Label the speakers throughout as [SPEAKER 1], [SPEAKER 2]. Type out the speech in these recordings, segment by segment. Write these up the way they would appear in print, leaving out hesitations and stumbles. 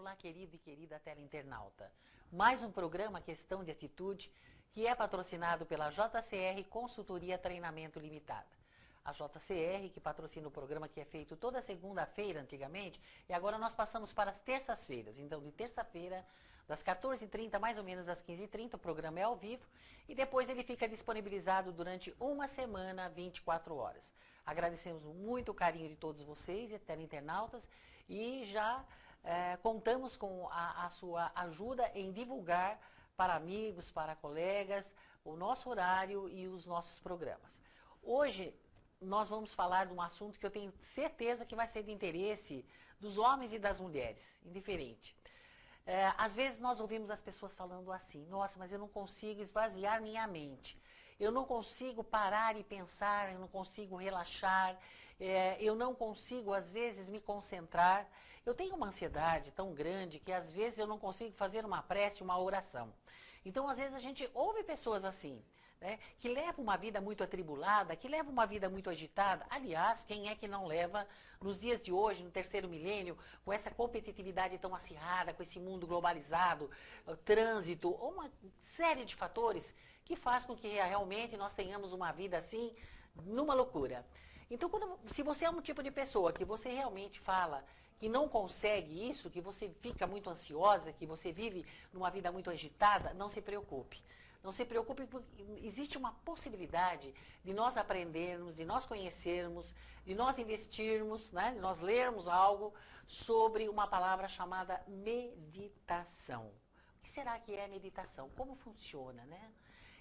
[SPEAKER 1] Olá, querido e querida teleinternauta. Mais um programa Questão de Atitude, que é patrocinado pela JCR Consultoria Treinamento Limitada. A JCR, que patrocina o programa que é feito toda segunda-feira antigamente, e agora nós passamos para as terças-feiras. Então, de terça-feira, das 14h30, mais ou menos às 15h30, o programa é ao vivo, e depois ele fica disponibilizado durante uma semana, 24 horas. Agradecemos muito o carinho de todos vocês, teleinternautas, e já contamos com a sua ajuda em divulgar para amigos, para colegas, o nosso horário e os nossos programas. Hoje, nós vamos falar de um assunto que eu tenho certeza que vai ser de interesse dos homens e das mulheres, indiferente. Às vezes nós ouvimos as pessoas falando assim: nossa, mas eu não consigo esvaziar minha mente, eu não consigo parar e pensar, eu não consigo relaxar, eu não consigo às vezes me concentrar, eu tenho uma ansiedade tão grande que às vezes eu não consigo fazer uma prece, uma oração. Então às vezes a gente ouve pessoas assim, né, que levam uma vida muito atribulada, que levam uma vida muito agitada. Aliás, quem é que não leva, nos dias de hoje, no terceiro milênio, com essa competitividade tão acirrada, com esse mundo globalizado, trânsito, uma série de fatores que faz com que realmente nós tenhamos uma vida assim, numa loucura. Então, se você é um tipo de pessoa que você realmente fala que não consegue isso, que você fica muito ansiosa, que você vive numa vida muito agitada, não se preocupe. Não se preocupe, porque existe uma possibilidade de nós aprendermos, de nós conhecermos, de nós investirmos, né, de nós lermos algo sobre uma palavra chamada meditação. O que será que é meditação? Como funciona, né?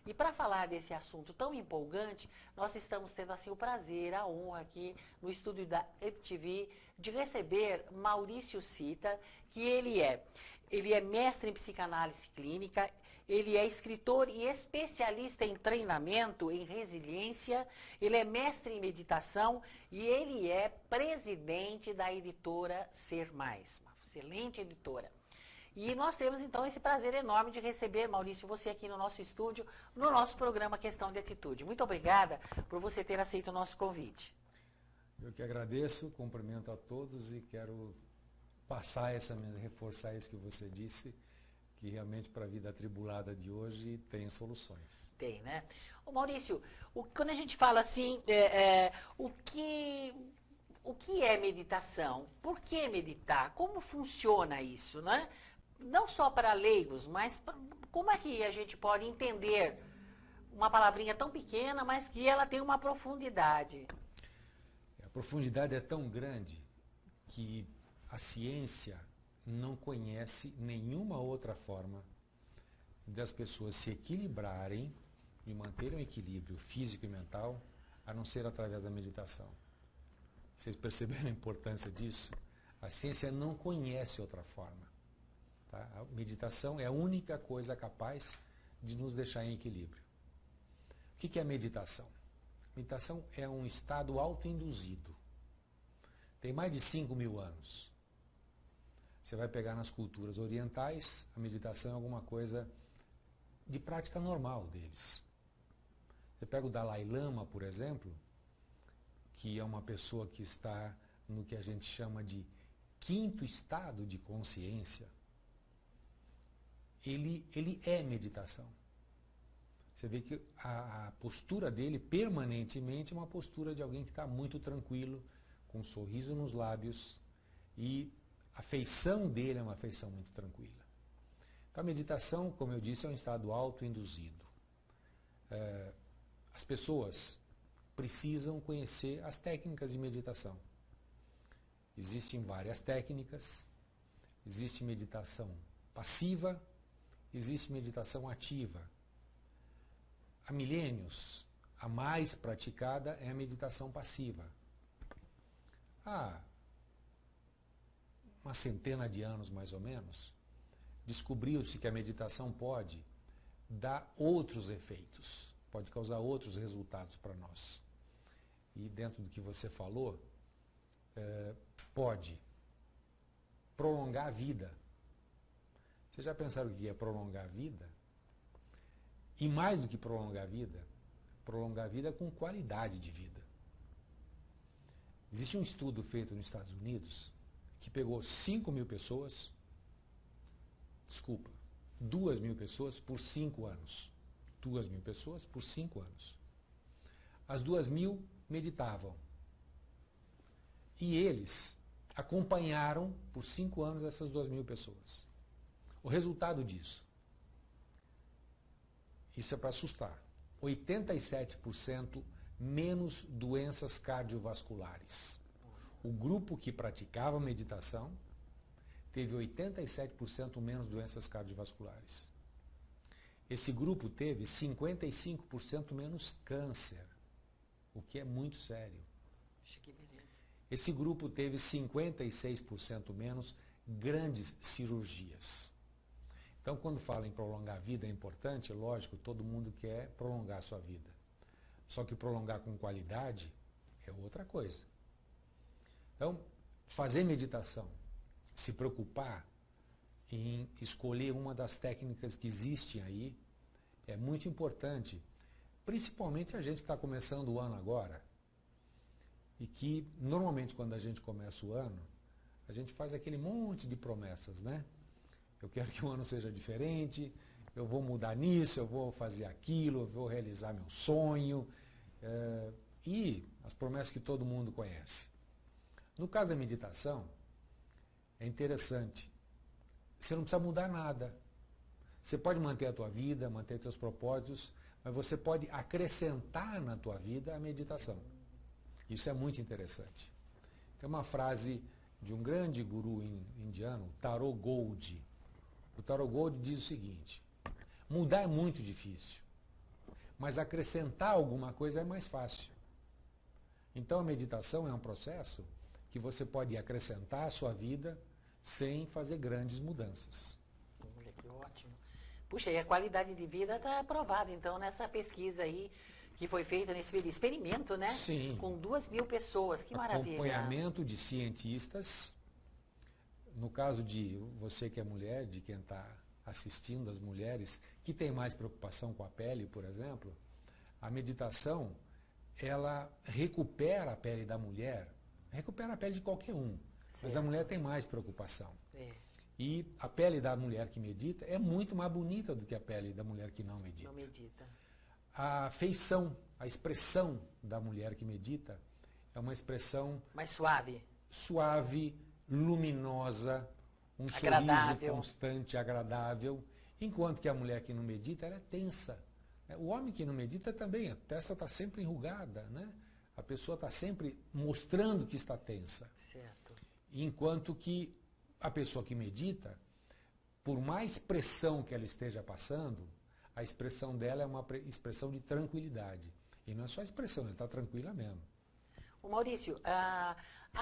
[SPEAKER 1] E para falar desse assunto tão empolgante, nós estamos tendo assim o prazer, a honra aqui no estúdio da EPTV de receber Maurício Cita, que ele é mestre em psicanálise clínica, ele é escritor e especialista em treinamento, em resiliência, ele é mestre em meditação e ele é presidente da editora Ser Mais, uma excelente editora. E nós temos, então, esse prazer enorme de receber, Maurício, você aqui no nosso estúdio, no nosso programa Questão de Atitude. Muito obrigada por você ter aceito o nosso convite.
[SPEAKER 2] Eu que agradeço, cumprimento a todos e quero reforçar isso que você disse, que realmente para a vida atribulada de hoje tem soluções.
[SPEAKER 1] Tem, né? Ô Maurício, quando a gente fala assim, o que é meditação? Por que meditar? Como funciona isso, né? Não só para leigos, mas como é que a gente pode entender uma palavrinha tão pequena, mas que ela tem uma profundidade?
[SPEAKER 2] A profundidade é tão grande que a ciência não conhece nenhuma outra forma das pessoas se equilibrarem e manterem um equilíbrio físico e mental, a não ser através da meditação. Vocês perceberam a importância disso? A ciência não conhece outra forma. Tá? A meditação é a única coisa capaz de nos deixar em equilíbrio. O que é meditação? Meditação é um estado autoinduzido. Tem mais de 5.000 anos. Você vai pegar nas culturas orientais, a meditação é alguma coisa de prática normal deles. Você pega o Dalai Lama, por exemplo, que é uma pessoa que está no que a gente chama de quinto estado de consciência, ele é meditação. Você vê que a postura dele permanentemente é uma postura de alguém que está muito tranquilo, com um sorriso nos lábios, e a feição dele é uma feição muito tranquila. Então a meditação, como eu disse, é um estado autoinduzido. As pessoas precisam conhecer as técnicas de meditação. Existem várias técnicas, existe meditação passiva, existe meditação ativa. Há milênios, a mais praticada é a meditação passiva. Há uma centena de anos, mais ou menos, descobriu-se que a meditação pode dar outros efeitos, pode causar outros resultados para nós. E dentro do que você falou, pode prolongar a vida. Vocês já pensaram o que é prolongar a vida? E mais do que prolongar a vida com qualidade de vida. Existe um estudo feito nos Estados Unidos que pegou 5.000 pessoas Desculpa, 2.000 pessoas por 5 anos. 2.000 pessoas por 5 anos. As 2.000 meditavam. E eles acompanharam por 5 anos essas 2.000 pessoas. O resultado disso, isso é para assustar, 87% menos doenças cardiovasculares. O grupo que praticava meditação teve 87% menos doenças cardiovasculares. Esse grupo teve 55% menos câncer, o que é muito sério. Esse grupo teve 56% menos grandes cirurgias. Então, quando fala em prolongar a vida, é importante, lógico, todo mundo quer prolongar a sua vida. Só que prolongar com qualidade é outra coisa. Então, fazer meditação, se preocupar em escolher uma das técnicas que existem aí, é muito importante. Principalmente a gente que está começando o ano agora, e que, normalmente, quando a gente começa o ano, a gente faz aquele monte de promessas, né? Eu quero que o ano seja diferente, eu vou mudar nisso, eu vou fazer aquilo, eu vou realizar meu sonho. E as promessas que todo mundo conhece. No caso da meditação, é interessante. Você não precisa mudar nada. Você pode manter a tua vida, manter teus propósitos, mas você pode acrescentar na tua vida a meditação. Isso é muito interessante. Tem uma frase de um grande guru indiano, Taro Gold. O Taro Gold diz o seguinte: mudar é muito difícil, mas acrescentar alguma coisa é mais fácil. Então a meditação é um processo que você pode acrescentar à sua vida sem fazer grandes mudanças.
[SPEAKER 1] Olha que ótimo. Puxa, e a qualidade de vida está aprovada, então, nessa pesquisa aí que foi feita nesse experimento, né?
[SPEAKER 2] Sim.
[SPEAKER 1] Com 2.000 pessoas, que maravilha.
[SPEAKER 2] Acompanhamento de cientistas. No caso de você que é mulher, de quem está assistindo, as mulheres que têm mais preocupação com a pele, por exemplo, a meditação, ela recupera a pele da mulher, recupera a pele de qualquer um, mas a mulher tem mais preocupação. E a pele da mulher que medita é muito mais bonita do que a pele da mulher que não medita.
[SPEAKER 1] Não medita.
[SPEAKER 2] A feição, a expressão da mulher que medita é uma expressão
[SPEAKER 1] mais suave.
[SPEAKER 2] Suave, luminosa, um
[SPEAKER 1] agradável.
[SPEAKER 2] Sorriso constante, agradável, enquanto que a mulher que não medita, ela é tensa. O homem que não medita também, a testa está sempre enrugada, né? A pessoa está sempre mostrando que está tensa.
[SPEAKER 1] Certo.
[SPEAKER 2] Enquanto que a pessoa que medita, por mais pressão que ela esteja passando, a expressão dela é uma expressão de tranquilidade. E não é só expressão, ela está tranquila mesmo.
[SPEAKER 1] Ô Maurício, há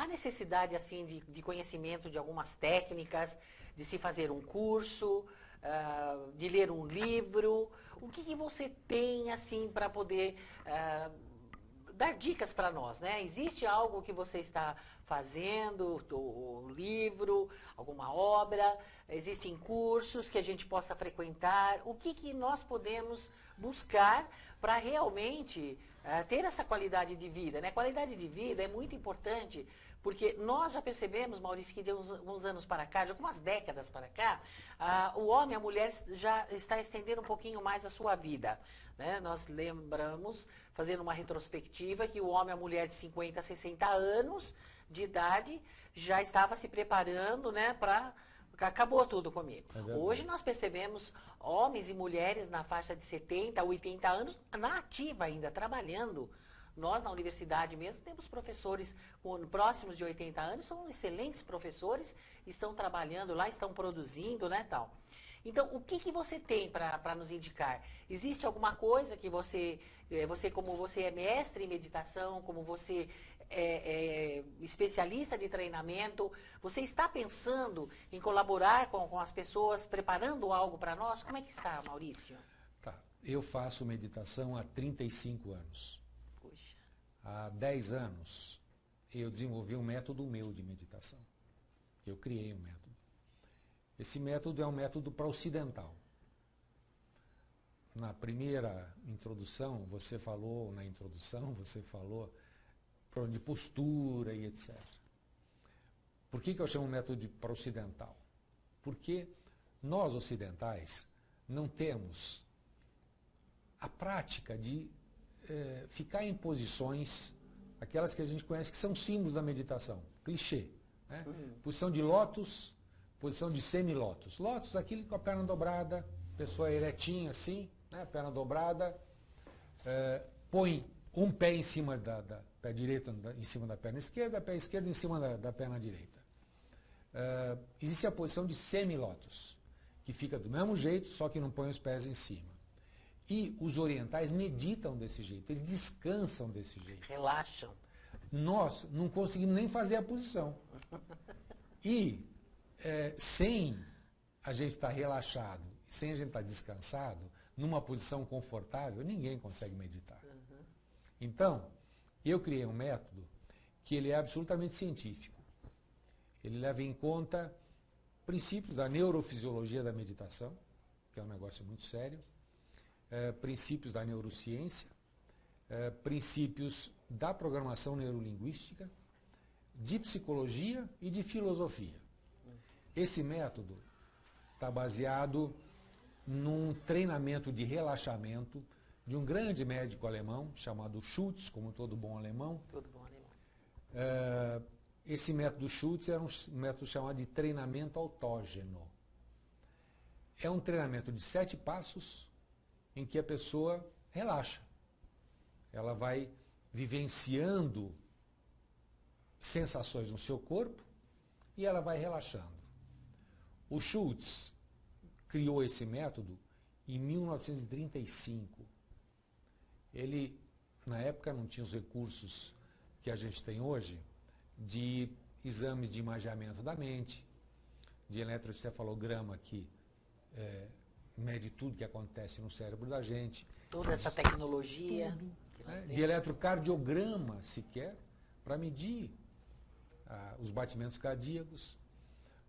[SPEAKER 1] necessidade assim de conhecimento de algumas técnicas, de se fazer um curso, de ler um livro? O que você tem assim para poder dar dicas para nós, né? Existe algo que você está fazendo, um livro, alguma obra? Existem cursos que a gente possa frequentar? O que nós podemos buscar para realmente ter essa qualidade de vida, né? Qualidade de vida é muito importante, porque nós já percebemos, Maurício, que de uns anos para cá, de algumas décadas para cá, o homem e a mulher já está estendendo um pouquinho mais a sua vida, né? Nós lembramos, fazendo uma retrospectiva, que o homem e a mulher de 50 a 60 anos de idade já estava se preparando, né, para... Acabou tudo comigo. Hoje nós percebemos homens e mulheres na faixa de 70 a 80 anos na ativa ainda, trabalhando. Nós, na universidade mesmo, temos professores próximos de 80 anos, são excelentes professores, estão trabalhando lá, estão produzindo, né, tal. Então, o que você tem para nos indicar? Existe alguma coisa que como você é mestre em meditação, como você é especialista de treinamento, você está pensando em colaborar com as pessoas, preparando algo para nós? Como é que está, Maurício?
[SPEAKER 2] Tá. Eu faço meditação há 35 anos.
[SPEAKER 1] Puxa.
[SPEAKER 2] Há 10 anos, eu desenvolvi um método meu de meditação. Eu criei um método. Esse método é um método para ocidental. Na primeira introdução, você falou de postura e etc. Por que eu chamo método para ocidental? Porque Nós, ocidentais, não temos a prática de ficar em posições, aquelas que a gente conhece que são símbolos da meditação, clichê. Né? Posição de lótus, posição de semilótus. Lótus, aquilo com a perna dobrada, pessoa eretinha assim, né? Perna dobrada, põe um pé em cima pé direito em cima da perna esquerda, pé esquerdo em cima da perna direita. Existe a posição de semilótus, que fica do mesmo jeito, só que não põe os pés em cima. E os orientais meditam desse jeito, eles descansam desse jeito.
[SPEAKER 1] Relaxam.
[SPEAKER 2] Nós não conseguimos nem fazer a posição. E sem a gente estar relaxado, sem a gente estar descansado, numa posição confortável, ninguém consegue meditar. Então, eu criei um método que ele é absolutamente científico. Ele leva em conta princípios da neurofisiologia da meditação, que é um negócio muito sério, princípios da neurociência, princípios da programação neurolinguística, de psicologia e de filosofia. Esse método está baseado num treinamento de relaxamento de um grande médico alemão chamado Schultz, como todo bom alemão.
[SPEAKER 1] Todo bom alemão.
[SPEAKER 2] Esse método Schultz era um método chamado de treinamento autógeno. É um treinamento de 7 passos em que a pessoa relaxa. Ela vai vivenciando sensações no seu corpo e ela vai relaxando. O Schultz criou esse método em 1935. Ele, na época, não tinha os recursos que a gente tem hoje de exames de imageamento da mente, de eletroencefalograma que mede tudo que acontece no cérebro da gente.
[SPEAKER 1] Toda essa tecnologia.
[SPEAKER 2] De eletrocardiograma sequer, para medir os batimentos cardíacos.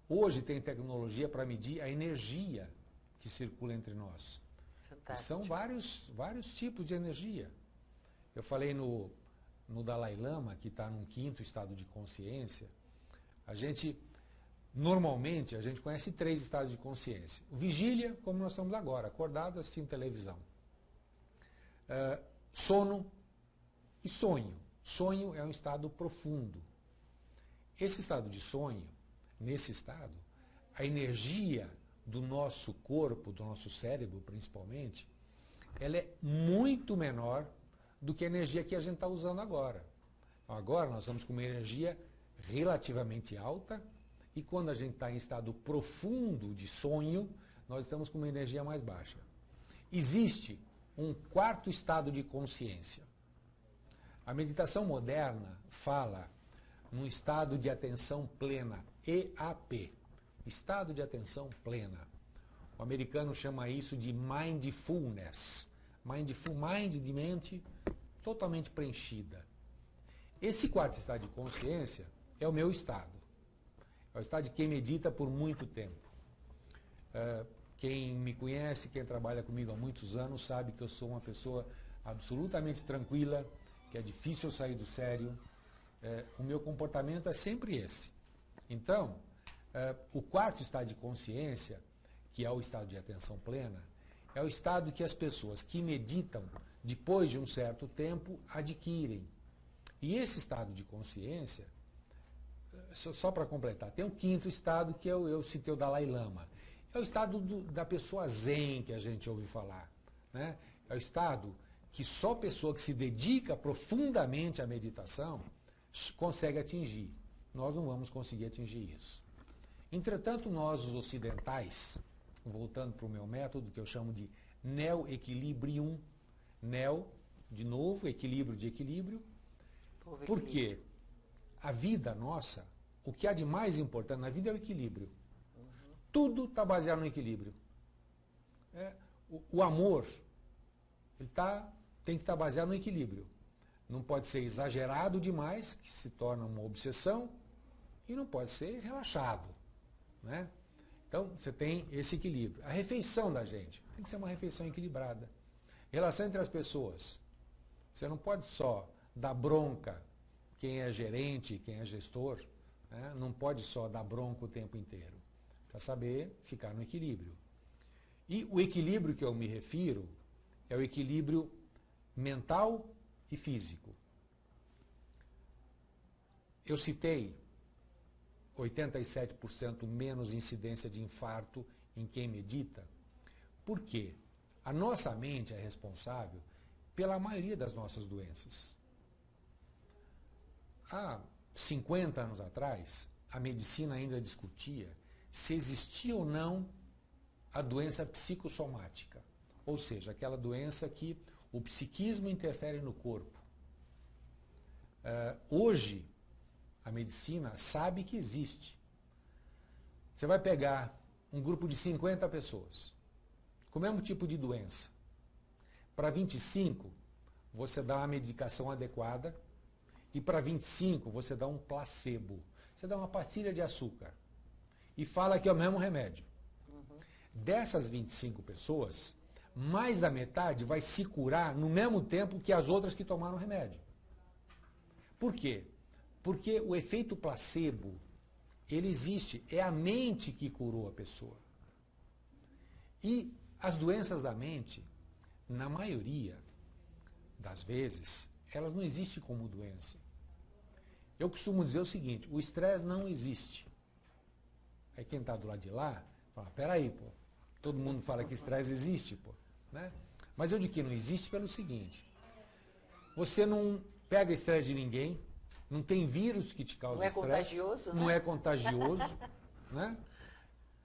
[SPEAKER 2] Hoje tem tecnologia para medir a energia que circula entre nós.
[SPEAKER 1] Fantástico.
[SPEAKER 2] São vários tipos de energia. Eu falei no Dalai Lama, que está num 5º estado de consciência. Normalmente, a gente conhece 3 estados de consciência. Vigília, como nós estamos agora, acordados assistindo televisão. Sono e sonho. Sonho é um estado profundo. Esse estado de sonho, nesse estado, a energia do nosso corpo, do nosso cérebro principalmente, ela é muito menor do que a energia que a gente está usando agora. Então, agora nós estamos com uma energia relativamente alta e quando a gente está em estado profundo de sonho, nós estamos com uma energia mais baixa. Existe um 4º estado de consciência. A meditação moderna fala num estado de atenção plena, EAP, estado de atenção plena. O americano chama isso de mindfulness. Mind de mente totalmente preenchida. Esse 4º estado de consciência é o meu estado. É o estado de quem medita por muito tempo. Quem me conhece, quem trabalha comigo há muitos anos, sabe que eu sou uma pessoa absolutamente tranquila, que é difícil eu sair do sério. O meu comportamento é sempre esse. Então, o 4º estado de consciência, que é o estado de atenção plena, é o estado que as pessoas que meditam, depois de um certo tempo, adquirem. E esse estado de consciência, só para completar, tem o 5º estado, que eu citei o Dalai Lama. É o estado da pessoa zen, que a gente ouve falar. Né? É o estado que só pessoa que se dedica profundamente à meditação consegue atingir. Nós não vamos conseguir atingir isso. Entretanto, nós, os ocidentais, voltando para o meu método, que eu chamo de neo-equilibrium, neo, de novo, equilíbrio de equilíbrio. Por quê? A vida nossa, o que há de mais importante na vida é o equilíbrio. Tudo está baseado no equilíbrio. O amor ele tem que estar baseado no equilíbrio. Não pode ser exagerado demais, que se torna uma obsessão, e não pode ser relaxado. Né? Então, você tem esse equilíbrio. A refeição da gente tem que ser uma refeição equilibrada. Relação entre as pessoas. Você não pode só dar bronca quem é gerente, quem é gestor. Né? Não pode só dar bronca o tempo inteiro. para saber ficar no equilíbrio. E o equilíbrio que eu me refiro é o equilíbrio mental e físico. Eu citei 87% menos incidência de infarto em quem medita. Por quê? A nossa mente é responsável pela maioria das nossas doenças. Há 50 anos atrás, a medicina ainda discutia se existia ou não a doença psicossomática, ou seja, aquela doença que o psiquismo interfere no corpo. Hoje, a medicina sabe que existe. Você vai pegar um grupo de 50 pessoas, com o mesmo tipo de doença. Para 25, você dá uma medicação adequada, e para 25, você dá um placebo. Você dá uma pastilha de açúcar e fala que é o mesmo remédio. Dessas 25 pessoas, mais da metade vai se curar no mesmo tempo que as outras que tomaram o remédio. Por quê? Porque o efeito placebo, ele existe, é a mente que curou a pessoa. E as doenças da mente, na maioria das vezes, elas não existem como doença. Eu costumo dizer o seguinte, o estresse não existe. Aí quem está do lado de lá, fala, peraí, pô, todo mundo fala que estresse existe, pô, né? Mas eu digo que não existe pelo seguinte, você não pega estresse de ninguém, não tem vírus que te causa estresse.
[SPEAKER 1] Não é contagioso, né?
[SPEAKER 2] Não é contagioso, né?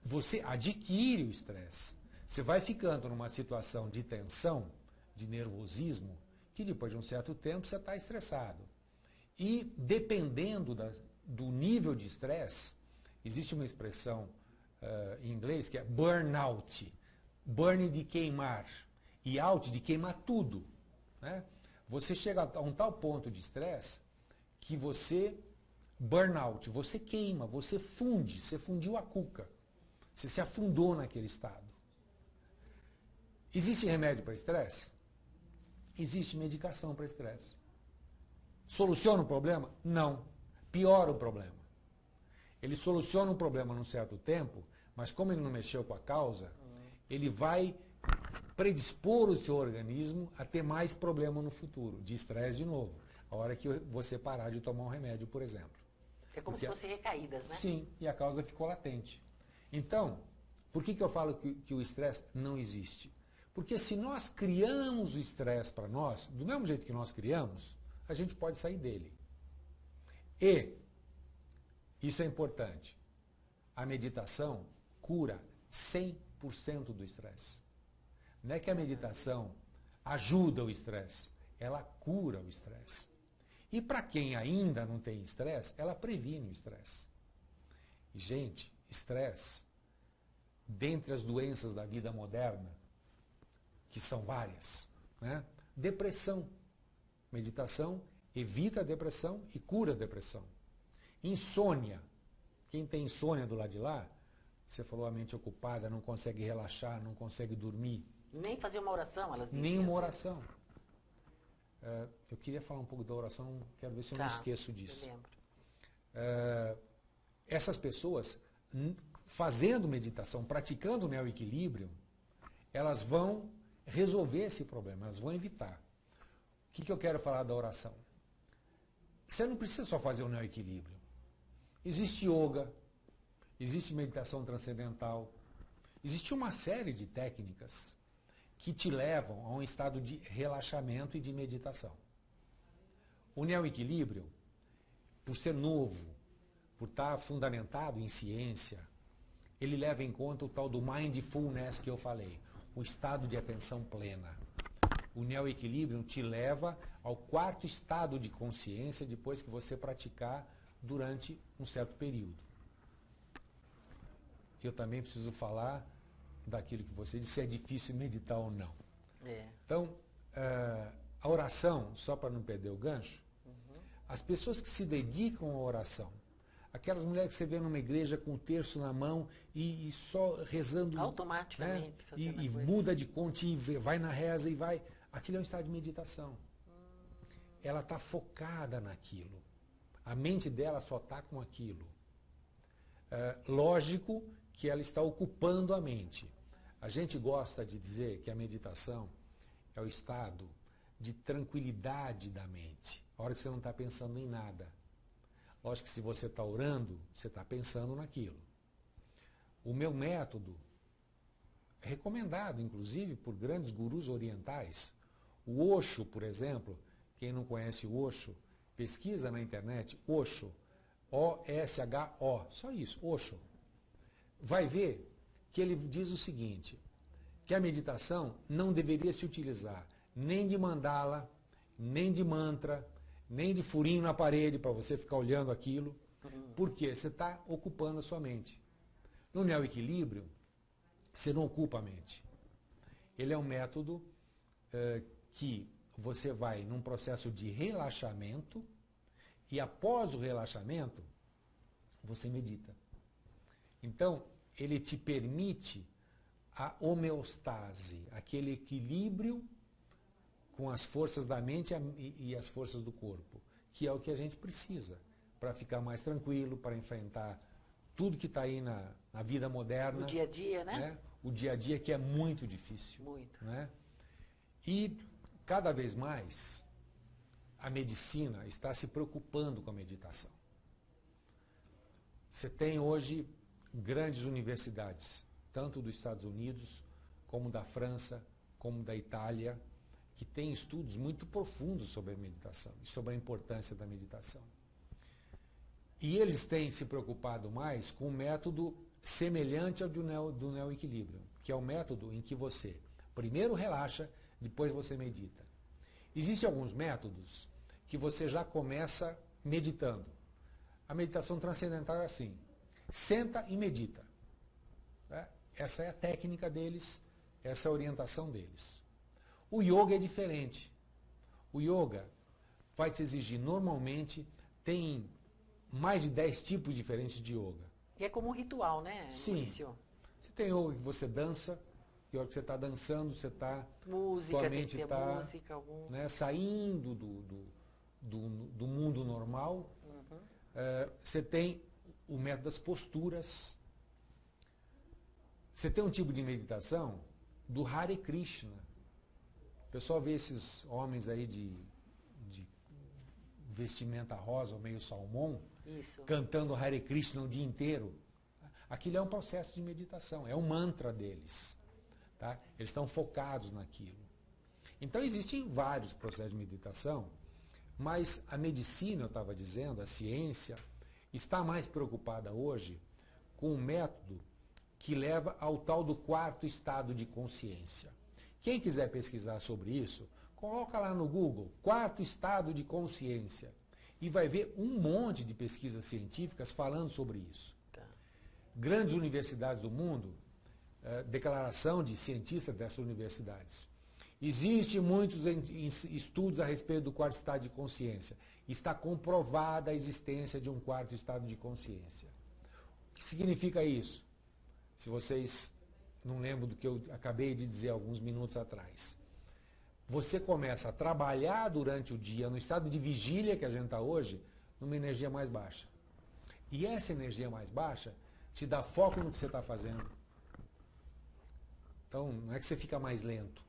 [SPEAKER 2] Você adquire o estresse. Você vai ficando numa situação de tensão, de nervosismo, que depois de um certo tempo você está estressado. E dependendo do nível de estresse, existe uma expressão em inglês que é burnout. Burn de queimar e out de queimar tudo, né? Você chega a um tal ponto de estresse que você, burnout, você queima, você funde, você fundiu a cuca. Você se afundou naquele estado. Existe remédio para estresse? Existe medicação para estresse. Soluciona o problema? Não. Piora o problema. Ele soluciona o problema num certo tempo, mas como ele não mexeu com a causa, ele vai predispor o seu organismo a ter mais problema no futuro, de estresse de novo, a hora que você parar de tomar um remédio, por exemplo.
[SPEAKER 1] É como se fossem recaídas, né?
[SPEAKER 2] Sim, e a causa ficou latente. Então, por que eu falo que o estresse não existe? Porque se nós criamos o estresse para nós, do mesmo jeito que nós criamos, a gente pode sair dele. E, isso é importante, a meditação cura 100% do estresse. Não é que a meditação ajuda o estresse, ela cura o estresse. E para quem ainda não tem estresse, ela previne o estresse. E, gente, estresse, dentre as doenças da vida moderna, que são várias, né? Depressão. Meditação evita a depressão e cura a depressão. Insônia. Quem tem insônia do lado de lá, você falou a mente ocupada, não consegue relaxar, não consegue dormir.
[SPEAKER 1] Nem fazer uma oração, elas dizem.
[SPEAKER 2] Nem uma
[SPEAKER 1] assim.
[SPEAKER 2] oração. Eu queria falar um pouco da oração, quero ver se eu não esqueço disso.
[SPEAKER 1] Eu lembro.
[SPEAKER 2] Essas pessoas, fazendo meditação, praticando o neoequilíbrio, elas vão resolver esse problema, elas vão evitar. O que eu quero falar da oração? Você não precisa só fazer o neoequilíbrio. Existe yoga, existe meditação transcendental, existe uma série de técnicas que te levam a um estado de relaxamento e de meditação. O neoequilíbrio, por ser novo, por estar fundamentado em ciência, ele leva em conta o tal do mindfulness que eu falei, o estado de atenção plena. O neoequilíbrio te leva ao quarto estado de consciência depois que você praticar durante um certo período. Eu também preciso falar daquilo que você disse, se é difícil meditar ou não. Então, a oração, só para não perder o gancho, as pessoas que se dedicam à oração, aquelas mulheres que você vê numa igreja com o terço na mão e só rezando,
[SPEAKER 1] automaticamente,
[SPEAKER 2] né? E muda de conta e vai na reza e vai. Aquilo é um estado de meditação. Ela está focada naquilo. A mente dela só está com aquilo. Lógico que ela está ocupando a mente. A gente gosta de dizer que a meditação é o estado de tranquilidade da mente, a hora que você não está pensando em nada. Lógico que se você está orando, você está pensando naquilo. O meu método, recomendado inclusive por grandes gurus orientais, o Osho, por exemplo, quem não conhece o Osho, pesquisa na internet, Osho, O-S-H-O, só isso, Osho. Vai ver que ele diz o seguinte, que a meditação não deveria se utilizar nem de mandala, nem de mantra, nem de furinho na parede para você ficar olhando aquilo, porque você está ocupando a sua mente. No neoequilíbrio, você não ocupa a mente. Ele é um método que você vai num processo de relaxamento e após o relaxamento, você medita. Então, ele te permite a homeostase, aquele equilíbrio com as forças da mente e as forças do corpo, que é o que a gente precisa para ficar mais tranquilo, para enfrentar tudo que está aí na vida moderna.
[SPEAKER 1] O dia a dia, né?
[SPEAKER 2] O dia a dia que é muito difícil.
[SPEAKER 1] Muito.
[SPEAKER 2] Né? E cada vez mais a medicina está se preocupando com a meditação. Você tem hoje grandes universidades, tanto dos Estados Unidos, como da França, como da Itália, que têm estudos muito profundos sobre a meditação e sobre a importância da meditação. E eles têm se preocupado mais com um método semelhante ao do neoequilíbrio, que é o método em que você primeiro relaxa, depois você medita. Existem alguns métodos que você já começa meditando. A meditação transcendental é assim, senta e medita. Essa é a técnica deles, essa é a orientação deles. O yoga é diferente. O yoga vai te exigir, normalmente, tem mais de 10 tipos diferentes de yoga.
[SPEAKER 1] E é como um ritual, né,
[SPEAKER 2] Sim.
[SPEAKER 1] Maurício?
[SPEAKER 2] Você tem yoga que você dança, e a hora que você está dançando, você está...
[SPEAKER 1] Música,
[SPEAKER 2] sua
[SPEAKER 1] tem
[SPEAKER 2] mente
[SPEAKER 1] que ter
[SPEAKER 2] está,
[SPEAKER 1] música, algum...
[SPEAKER 2] né, saindo do mundo normal. Você tem o método das posturas. Você tem um tipo de meditação do Hare Krishna. O pessoal vê esses homens aí de vestimenta rosa ou meio salmão,
[SPEAKER 1] Isso.
[SPEAKER 2] cantando Hare Krishna o dia inteiro. Aquilo é um processo de meditação, é um mantra deles. Tá? Eles estão focados naquilo. Então existem vários processos de meditação, mas a medicina, eu estava dizendo, a ciência, está mais preocupada hoje com um método que leva ao tal do quarto estado de consciência. Quem quiser pesquisar sobre isso, coloca lá no Google, quarto estado de consciência, e vai ver um monte de pesquisas científicas falando sobre isso.
[SPEAKER 1] Tá.
[SPEAKER 2] Grandes universidades do mundo, declaração de cientistas dessas universidades. Existem muitos estudos a respeito do quarto estado de consciência. Está comprovada a existência de um quarto estado de consciência. O que significa isso? Se vocês não lembram do que eu acabei de dizer alguns minutos atrás. Você começa a trabalhar durante o dia, no estado de vigília que a gente está hoje, numa energia mais baixa. E essa energia mais baixa te dá foco no que você está fazendo. Então, não é que você fica mais lento.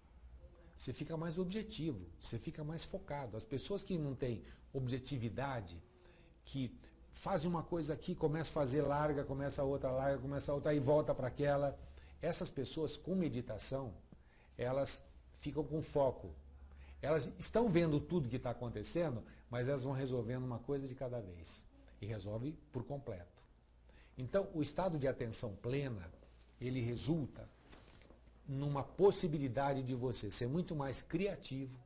[SPEAKER 2] Você fica mais objetivo, você fica mais focado. As pessoas que não têm objetividade, que fazem uma coisa aqui, começa a fazer larga, começa a outra larga, começa a outra e volta para aquela. Essas pessoas com meditação, elas ficam com foco. Elas estão vendo tudo que está acontecendo, mas elas vão resolvendo uma coisa de cada vez. E resolve por completo. Então, o estado de atenção plena, ele resulta numa possibilidade de você ser muito mais criativo,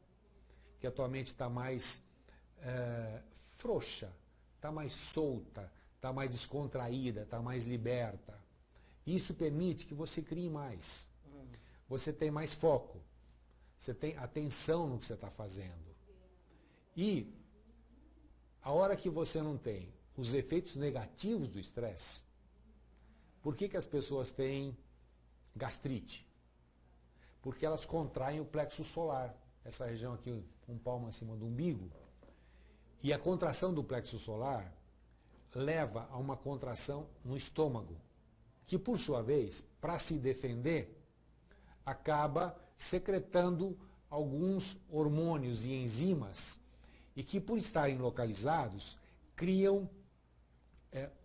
[SPEAKER 2] que a tua mente está mais frouxa, está mais solta, está mais descontraída, está mais liberta. Isso permite que você crie mais. Você tem mais foco. Você tem atenção no que você está fazendo. E a hora que você não tem os efeitos negativos do estresse, por que as pessoas têm gastrite? Porque elas contraem o plexo solar, essa região aqui, um palmo acima do umbigo. E a contração do plexo solar leva a uma contração no estômago, que por sua vez, para se defender, acaba secretando alguns hormônios e enzimas e que, por estarem localizados, criam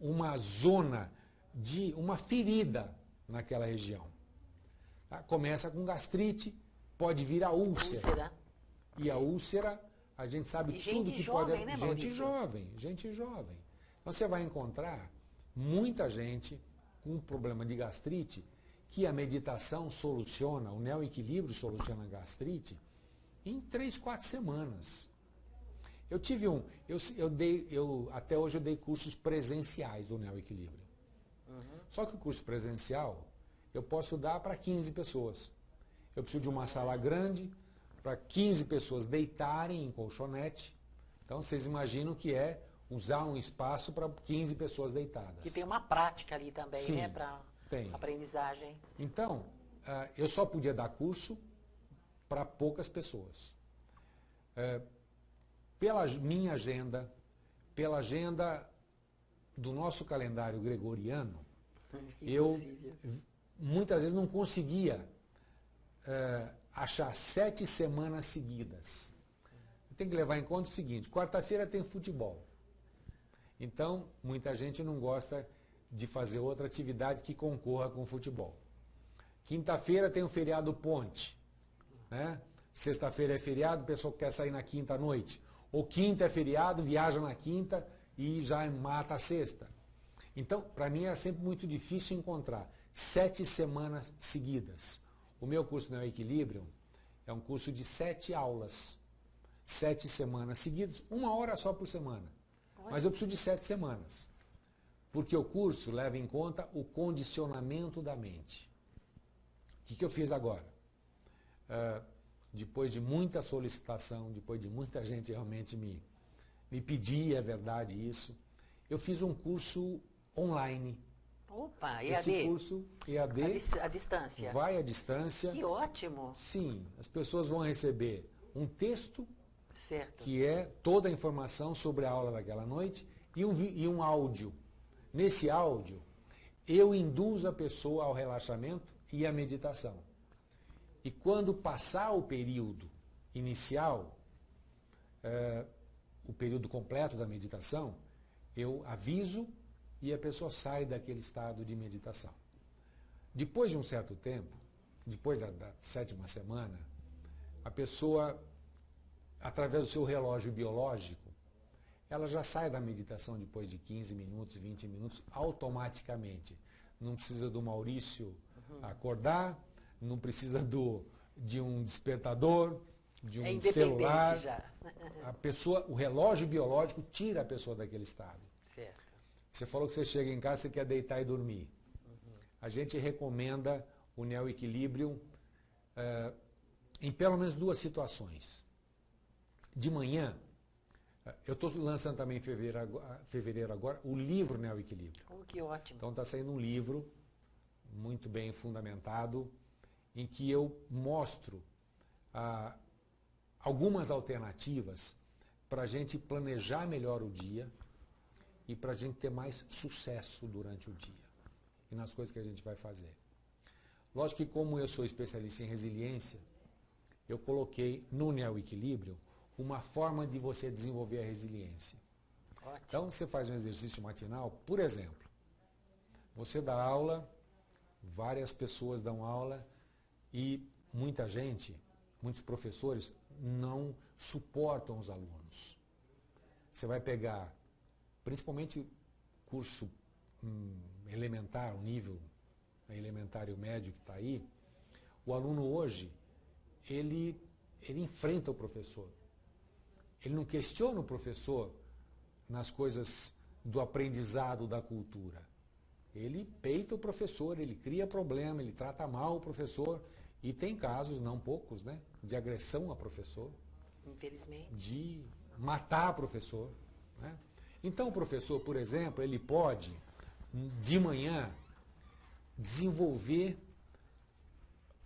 [SPEAKER 2] uma zona de uma ferida naquela região. Tá? Começa com gastrite, pode vir a úlcera. E a úlcera, a gente sabe tudo que
[SPEAKER 1] jovem,
[SPEAKER 2] pode...
[SPEAKER 1] Né,
[SPEAKER 2] gente jovem, gente jovem. Então você vai encontrar muita gente com problema de gastrite que a meditação soluciona, o neoequilíbrio soluciona a gastrite em 3, 4 semanas. Eu tive até hoje eu dei cursos presenciais do neoequilíbrio. Só que o curso presencial eu posso dar para 15 pessoas. Eu preciso de uma sala grande para 15 pessoas deitarem em colchonete. Então vocês imaginam que é usar um espaço para 15 pessoas deitadas.
[SPEAKER 1] Que tem uma prática ali também,
[SPEAKER 2] sim,
[SPEAKER 1] né, para aprendizagem.
[SPEAKER 2] Então, eu só podia dar curso para poucas pessoas. Pela minha agenda, pela agenda do nosso calendário gregoriano, eu muitas vezes não conseguia achar 7 semanas seguidas. Tem que levar em conta o seguinte, quarta-feira tem futebol. Então, muita gente não gosta de fazer outra atividade que concorra com o futebol. Quinta-feira tem o feriado ponte. Né? Sexta-feira é feriado, o pessoal quer sair na quinta à noite. Ou quinta é feriado, viaja na quinta e já mata a sexta. Então, para mim, é sempre muito difícil encontrar 7 semanas seguidas. O meu curso Neo Equilíbrio é um curso de 7 aulas. 7 semanas seguidas, 1 hora só por semana. Mas eu preciso de 7 semanas. Porque o curso leva em conta o condicionamento da mente. O que eu fiz agora? Depois de muita solicitação, depois de muita gente realmente me pedir, é verdade isso, eu fiz um curso online.
[SPEAKER 1] Opa, EAD?
[SPEAKER 2] Esse curso EAD.
[SPEAKER 1] À distância?
[SPEAKER 2] Vai à distância.
[SPEAKER 1] Que ótimo!
[SPEAKER 2] Sim, as pessoas vão receber um texto,
[SPEAKER 1] certo,
[SPEAKER 2] que é toda a informação sobre a aula daquela noite, e um áudio. Nesse áudio, eu induzo a pessoa ao relaxamento e à meditação. E quando passar o período inicial, o período completo da meditação, eu aviso e a pessoa sai daquele estado de meditação. Depois de um certo tempo, depois da 7ª semana, a pessoa, através do seu relógio biológico, ela já sai da meditação depois de 15 minutos, 20 minutos, automaticamente. Não precisa do Maurício acordar, não precisa de um despertador, de um celular.
[SPEAKER 1] Já.
[SPEAKER 2] A pessoa, o relógio biológico tira a pessoa daquele estado.
[SPEAKER 1] Certo.
[SPEAKER 2] Você falou que você chega em casa e quer deitar e dormir. A gente recomenda o Neo Equilibrium em pelo menos 2 situações. De manhã, eu estou lançando também em fevereiro agora o livro Neo Equilíbrio.
[SPEAKER 1] Que ótimo.
[SPEAKER 2] Então está saindo um livro muito bem fundamentado, em que eu mostro algumas alternativas para a gente planejar melhor o dia e para a gente ter mais sucesso durante o dia e nas coisas que a gente vai fazer. Lógico que, como eu sou especialista em resiliência, eu coloquei no Neo Equilíbrio uma forma de você desenvolver a resiliência.
[SPEAKER 1] Ótimo.
[SPEAKER 2] Então, você faz um exercício matinal, por exemplo, você dá aula, várias pessoas dão aula e muita gente, muitos professores, não suportam os alunos. Você vai pegar, principalmente curso elementar, o nível elementar e o médio que está aí, o aluno hoje, ele enfrenta o professor. Ele não questiona o professor nas coisas do aprendizado da cultura. Ele peita o professor, ele cria problema, ele trata mal o professor. E tem casos, não poucos, né, de agressão a professor.
[SPEAKER 1] Infelizmente.
[SPEAKER 2] De matar professor. Né? Então o professor, por exemplo, ele pode, de manhã, desenvolver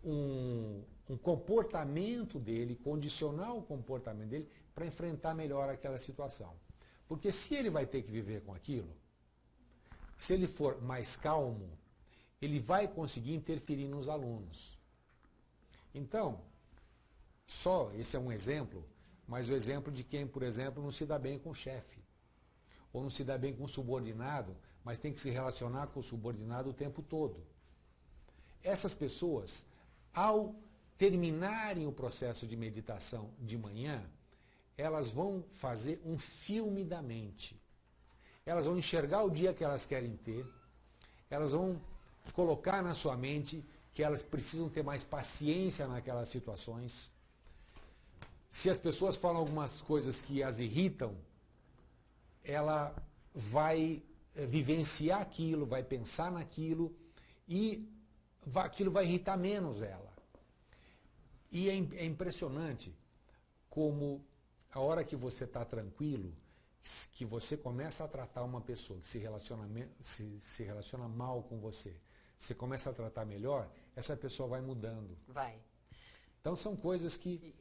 [SPEAKER 2] um comportamento dele, condicionar o comportamento dele para enfrentar melhor aquela situação. Porque se ele vai ter que viver com aquilo, se ele for mais calmo ele vai conseguir interferir nos alunos. Então, só esse é um exemplo, mas o exemplo de quem, por exemplo, não se dá bem com o chefe, ou não se dá bem com o subordinado, mas tem que se relacionar com o subordinado o tempo todo. Essas pessoas, ao terminarem o processo de meditação de manhã, elas vão fazer um filme da mente. Elas vão enxergar o dia que elas querem ter, elas vão colocar na sua mente que elas precisam ter mais paciência naquelas situações. Se as pessoas falam algumas coisas que as irritam, ela vai vivenciar aquilo, vai pensar naquilo e aquilo vai irritar menos ela. E é impressionante como a hora que você está tranquilo, que você começa a tratar uma pessoa que se relaciona mal com você, você começa a tratar melhor, essa pessoa vai mudando.
[SPEAKER 1] Vai.
[SPEAKER 2] Então são coisas que...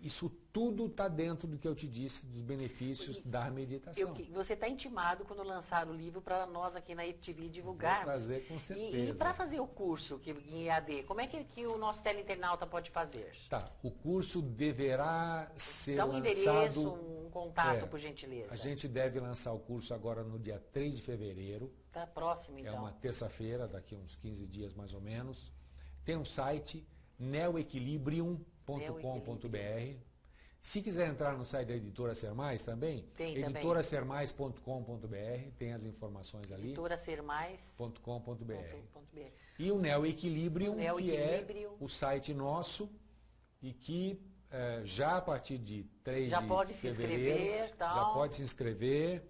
[SPEAKER 2] Isso tudo está dentro do que eu te disse, dos benefícios da meditação.
[SPEAKER 1] Você está intimado quando lançar o livro para nós aqui na IPTV divulgarmos.
[SPEAKER 2] Vou trazer com certeza.
[SPEAKER 1] E para fazer o curso em EAD, como é que o nosso teleinternauta pode fazer?
[SPEAKER 2] Tá, o curso deverá ser
[SPEAKER 1] lançado... Dá um endereço, um contato, por gentileza.
[SPEAKER 2] A gente deve lançar o curso agora no dia 3 de fevereiro.
[SPEAKER 1] Está próximo, então.
[SPEAKER 2] É uma terça-feira, daqui a uns 15 dias mais ou menos. Tem um site, neoequilibrium.com.br. Se quiser entrar no site da Editora Ser Mais também, editorasermais.com.br, tem as informações ali.
[SPEAKER 1] editorasermais.com.br.
[SPEAKER 2] E o Neoequilibrium, que é o site nosso e que já a partir de 3
[SPEAKER 1] já
[SPEAKER 2] de
[SPEAKER 1] pode
[SPEAKER 2] fevereiro,
[SPEAKER 1] se inscrever, tal.
[SPEAKER 2] já pode se inscrever,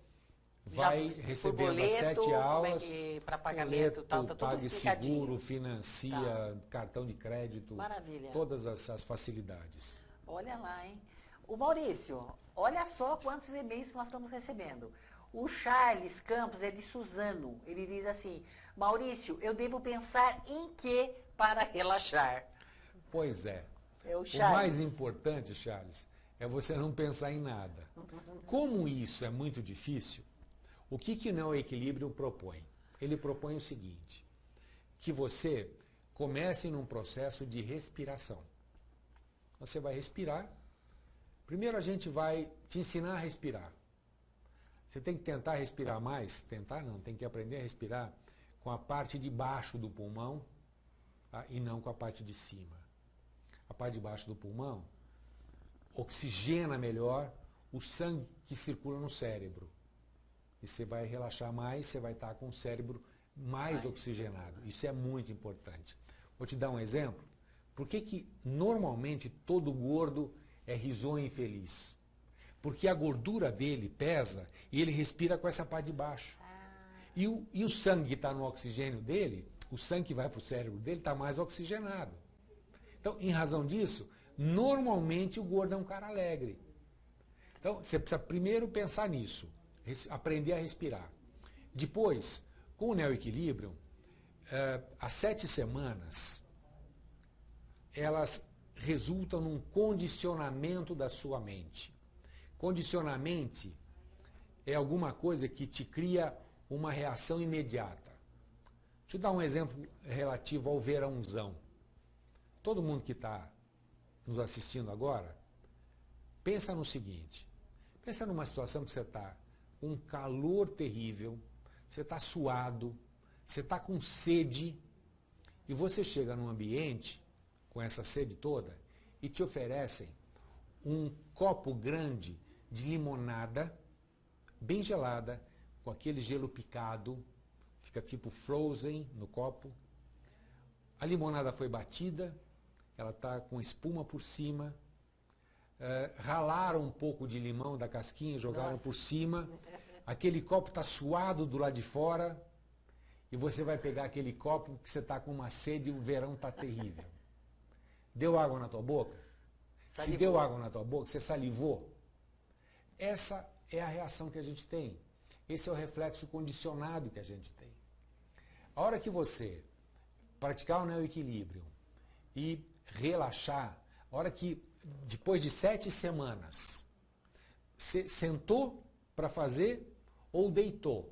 [SPEAKER 2] vai recebendo
[SPEAKER 1] boleto,
[SPEAKER 2] as 7 aulas,
[SPEAKER 1] para pagamento, tal, tá tudo
[SPEAKER 2] pague
[SPEAKER 1] explicadinho.
[SPEAKER 2] seguro, financia, cartão de crédito,
[SPEAKER 1] maravilha.
[SPEAKER 2] Todas essas facilidades.
[SPEAKER 1] Olha lá, hein? O Maurício, olha só quantos e-mails que nós estamos recebendo. O Charles Campos é de Suzano. Ele diz assim, Maurício, eu devo pensar em quê para relaxar?
[SPEAKER 2] Pois é.
[SPEAKER 1] É o
[SPEAKER 2] mais importante, Charles, é você não pensar em nada. Como isso é muito difícil, o que o Neoequilíbrio propõe? Ele propõe o seguinte, que você comece num processo de respiração. Você vai respirar. Primeiro a gente vai te ensinar a respirar. Você tem que tentar respirar mais, tentar não, tem que aprender a respirar com a parte de baixo do pulmão, tá? E não com a parte de cima. A parte de baixo do pulmão oxigena melhor o sangue que circula no cérebro. E você vai relaxar mais, você vai estar com o cérebro mais oxigenado. Isso é muito importante. Vou te dar um exemplo. Por que normalmente todo gordo é risonho e feliz? Porque a gordura dele pesa e ele respira com essa parte de baixo. E o sangue que está no oxigênio dele, o sangue que vai para o cérebro dele está mais oxigenado. Então, em razão disso, normalmente o gordo é um cara alegre. Então, você precisa primeiro pensar nisso, aprender a respirar. Depois, com o Neoequilibrium, as 7 semanas, elas resultam num condicionamento da sua mente. Condicionamento é alguma coisa que te cria uma reação imediata. Deixa eu dar um exemplo relativo ao verãozão. Todo mundo que está nos assistindo agora, pensa no seguinte, pensa numa situação que você está com um calor terrível, você está suado, você está com sede, e você chega num ambiente com essa sede toda e te oferecem um copo grande de limonada, bem gelada, com aquele gelo picado, fica tipo frozen no copo. A limonada foi batida, ela está com espuma por cima, ralaram um pouco de limão da casquinha e jogaram por cima, aquele copo está suado do lado de fora, e você vai pegar aquele copo que você está com uma sede e o verão está terrível. Deu água na tua boca?
[SPEAKER 1] Salivou.
[SPEAKER 2] Se deu água na tua boca, você salivou. Essa é a reação que a gente tem. Esse é o reflexo condicionado que a gente tem. A hora que você praticar o Neoequilíbrio e relaxar, a hora que, depois de 7 semanas, você sentou para fazer ou deitou,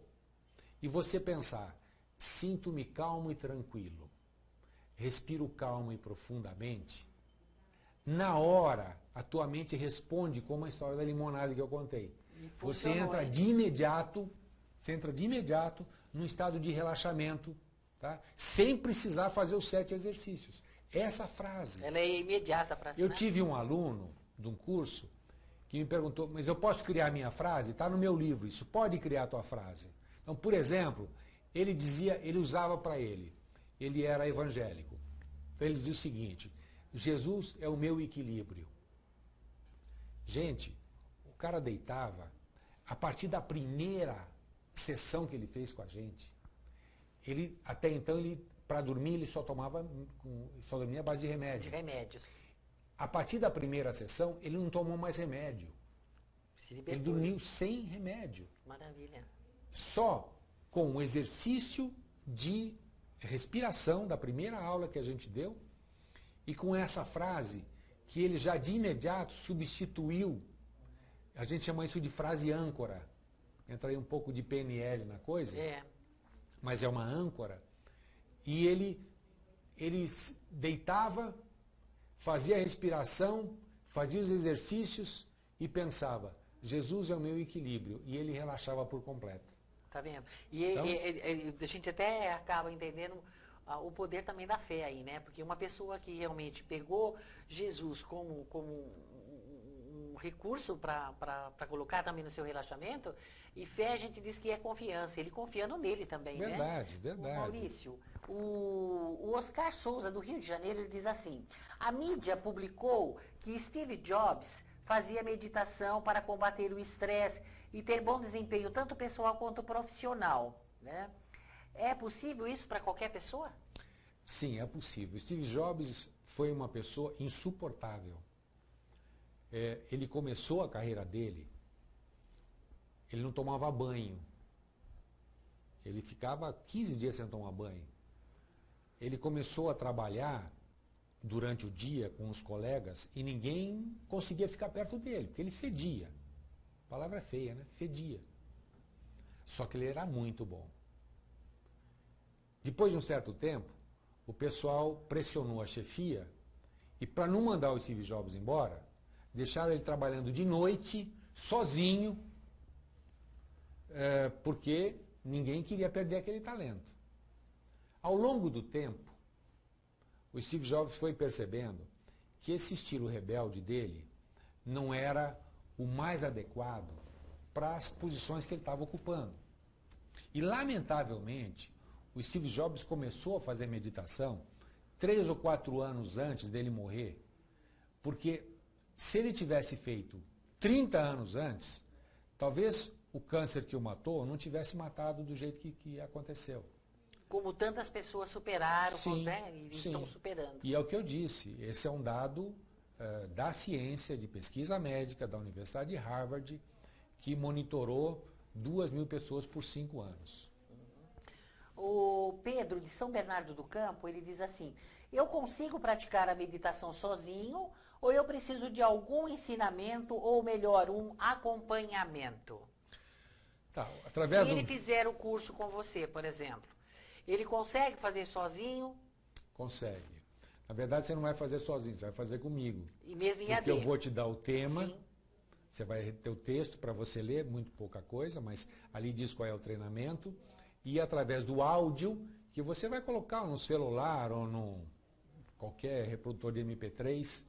[SPEAKER 2] e você pensar, sinto-me calmo e tranquilo, respiro calmo e profundamente, na hora a tua mente responde como a história da limonada que eu contei. Você entra de imediato, num estado de relaxamento, tá? Sem precisar fazer os 7 exercícios. Essa frase.
[SPEAKER 1] Ela é imediata para.
[SPEAKER 2] Eu tive um aluno de um curso que me perguntou, mas eu posso criar minha frase? Está no meu livro, isso pode criar a tua frase. Então, por exemplo, ele usava para ele era evangélico. Então ele dizia o seguinte: Jesus é o meu equilíbrio. Gente, o cara deitava, a partir da primeira sessão que ele fez com a gente, até então, para dormir, ele só dormia à base de remédio.
[SPEAKER 1] De remédios.
[SPEAKER 2] A partir da primeira sessão, ele não tomou mais remédio. Ele dormiu sem remédio.
[SPEAKER 1] Maravilha.
[SPEAKER 2] Só com o exercício de respiração da primeira aula que a gente deu e com essa frase que ele já de imediato substituiu. A gente chama isso de frase âncora. Entra aí um pouco de PNL na coisa. Mas é uma âncora. E ele deitava, fazia a respiração, fazia os exercícios e pensava, Jesus é o meu equilíbrio. E ele relaxava por completo.
[SPEAKER 1] Tá vendo? E
[SPEAKER 2] Então,
[SPEAKER 1] a gente até acaba entendendo o poder também da fé aí, né? Porque uma pessoa que realmente pegou Jesus como um recurso para colocar também no seu relaxamento, e fé a gente diz que é confiança, ele confiando nele também,
[SPEAKER 2] verdade,
[SPEAKER 1] né?
[SPEAKER 2] Verdade.
[SPEAKER 1] Maurício, o Oscar Souza, do Rio de Janeiro, ele diz assim, a mídia publicou que Steve Jobs fazia meditação para combater o estresse e ter bom desempenho, tanto pessoal quanto profissional, né? É possível isso para qualquer pessoa?
[SPEAKER 2] Sim, é possível. Steve Jobs foi uma pessoa insuportável. Ele começou a carreira dele, ele não tomava banho. Ele ficava 15 dias sem tomar banho. Ele começou a trabalhar durante o dia com os colegas e ninguém conseguia ficar perto dele, porque ele fedia. A palavra é feia, né? Fedia. Só que ele era muito bom. Depois de um certo tempo, o pessoal pressionou a chefia e, para não mandar o Steve Jobs embora, deixaram ele trabalhando de noite, sozinho, porque ninguém queria perder aquele talento. Ao longo do tempo, o Steve Jobs foi percebendo que esse estilo rebelde dele não era o mais adequado para as posições que ele estava ocupando. E, lamentavelmente, o Steve Jobs começou a fazer meditação 3 ou 4 anos antes dele morrer, porque se ele tivesse feito 30 anos antes, talvez o câncer que o matou não tivesse matado do jeito que aconteceu.
[SPEAKER 1] Como tantas pessoas superaram,
[SPEAKER 2] Sim,
[SPEAKER 1] né? E estão superando.
[SPEAKER 2] E é o que eu disse, esse é um dado da ciência, de pesquisa médica da Universidade de Harvard, que monitorou 2.000 pessoas por 5 anos.
[SPEAKER 1] O Pedro, de São Bernardo do Campo, ele diz assim, eu consigo praticar a meditação sozinho ou eu preciso de algum ensinamento ou melhor, um acompanhamento?
[SPEAKER 2] Tá,
[SPEAKER 1] se ele fizer o curso com você, por exemplo, ele consegue fazer sozinho?
[SPEAKER 2] Consegue. Na verdade, você não vai fazer sozinho, você vai fazer comigo.
[SPEAKER 1] E mesmo em
[SPEAKER 2] Porque
[SPEAKER 1] AD.
[SPEAKER 2] eu vou te dar o tema,
[SPEAKER 1] Sim.
[SPEAKER 2] Você vai ter o texto para você ler, muito pouca coisa, mas ali diz qual é o treinamento. E através do áudio, que você vai colocar no celular ou no qualquer reprodutor de MP3,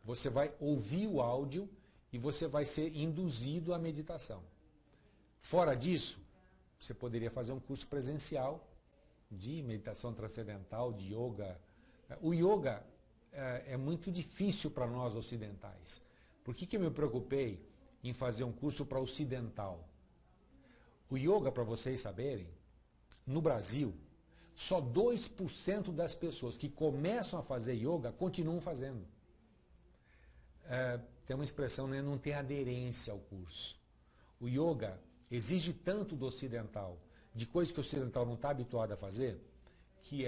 [SPEAKER 2] você vai ouvir o áudio e você vai ser induzido à meditação. Fora disso, você poderia fazer um curso presencial de meditação transcendental, de yoga. O yoga é muito difícil para nós ocidentais. Por que eu me preocupei em fazer um curso para ocidental? O yoga, para vocês saberem, no Brasil, só 2% das pessoas que começam a fazer yoga continuam fazendo. Tem uma expressão, né? Não tem aderência ao curso. O yoga exige tanto do ocidental, de coisas que o ocidental não está habituado a fazer, que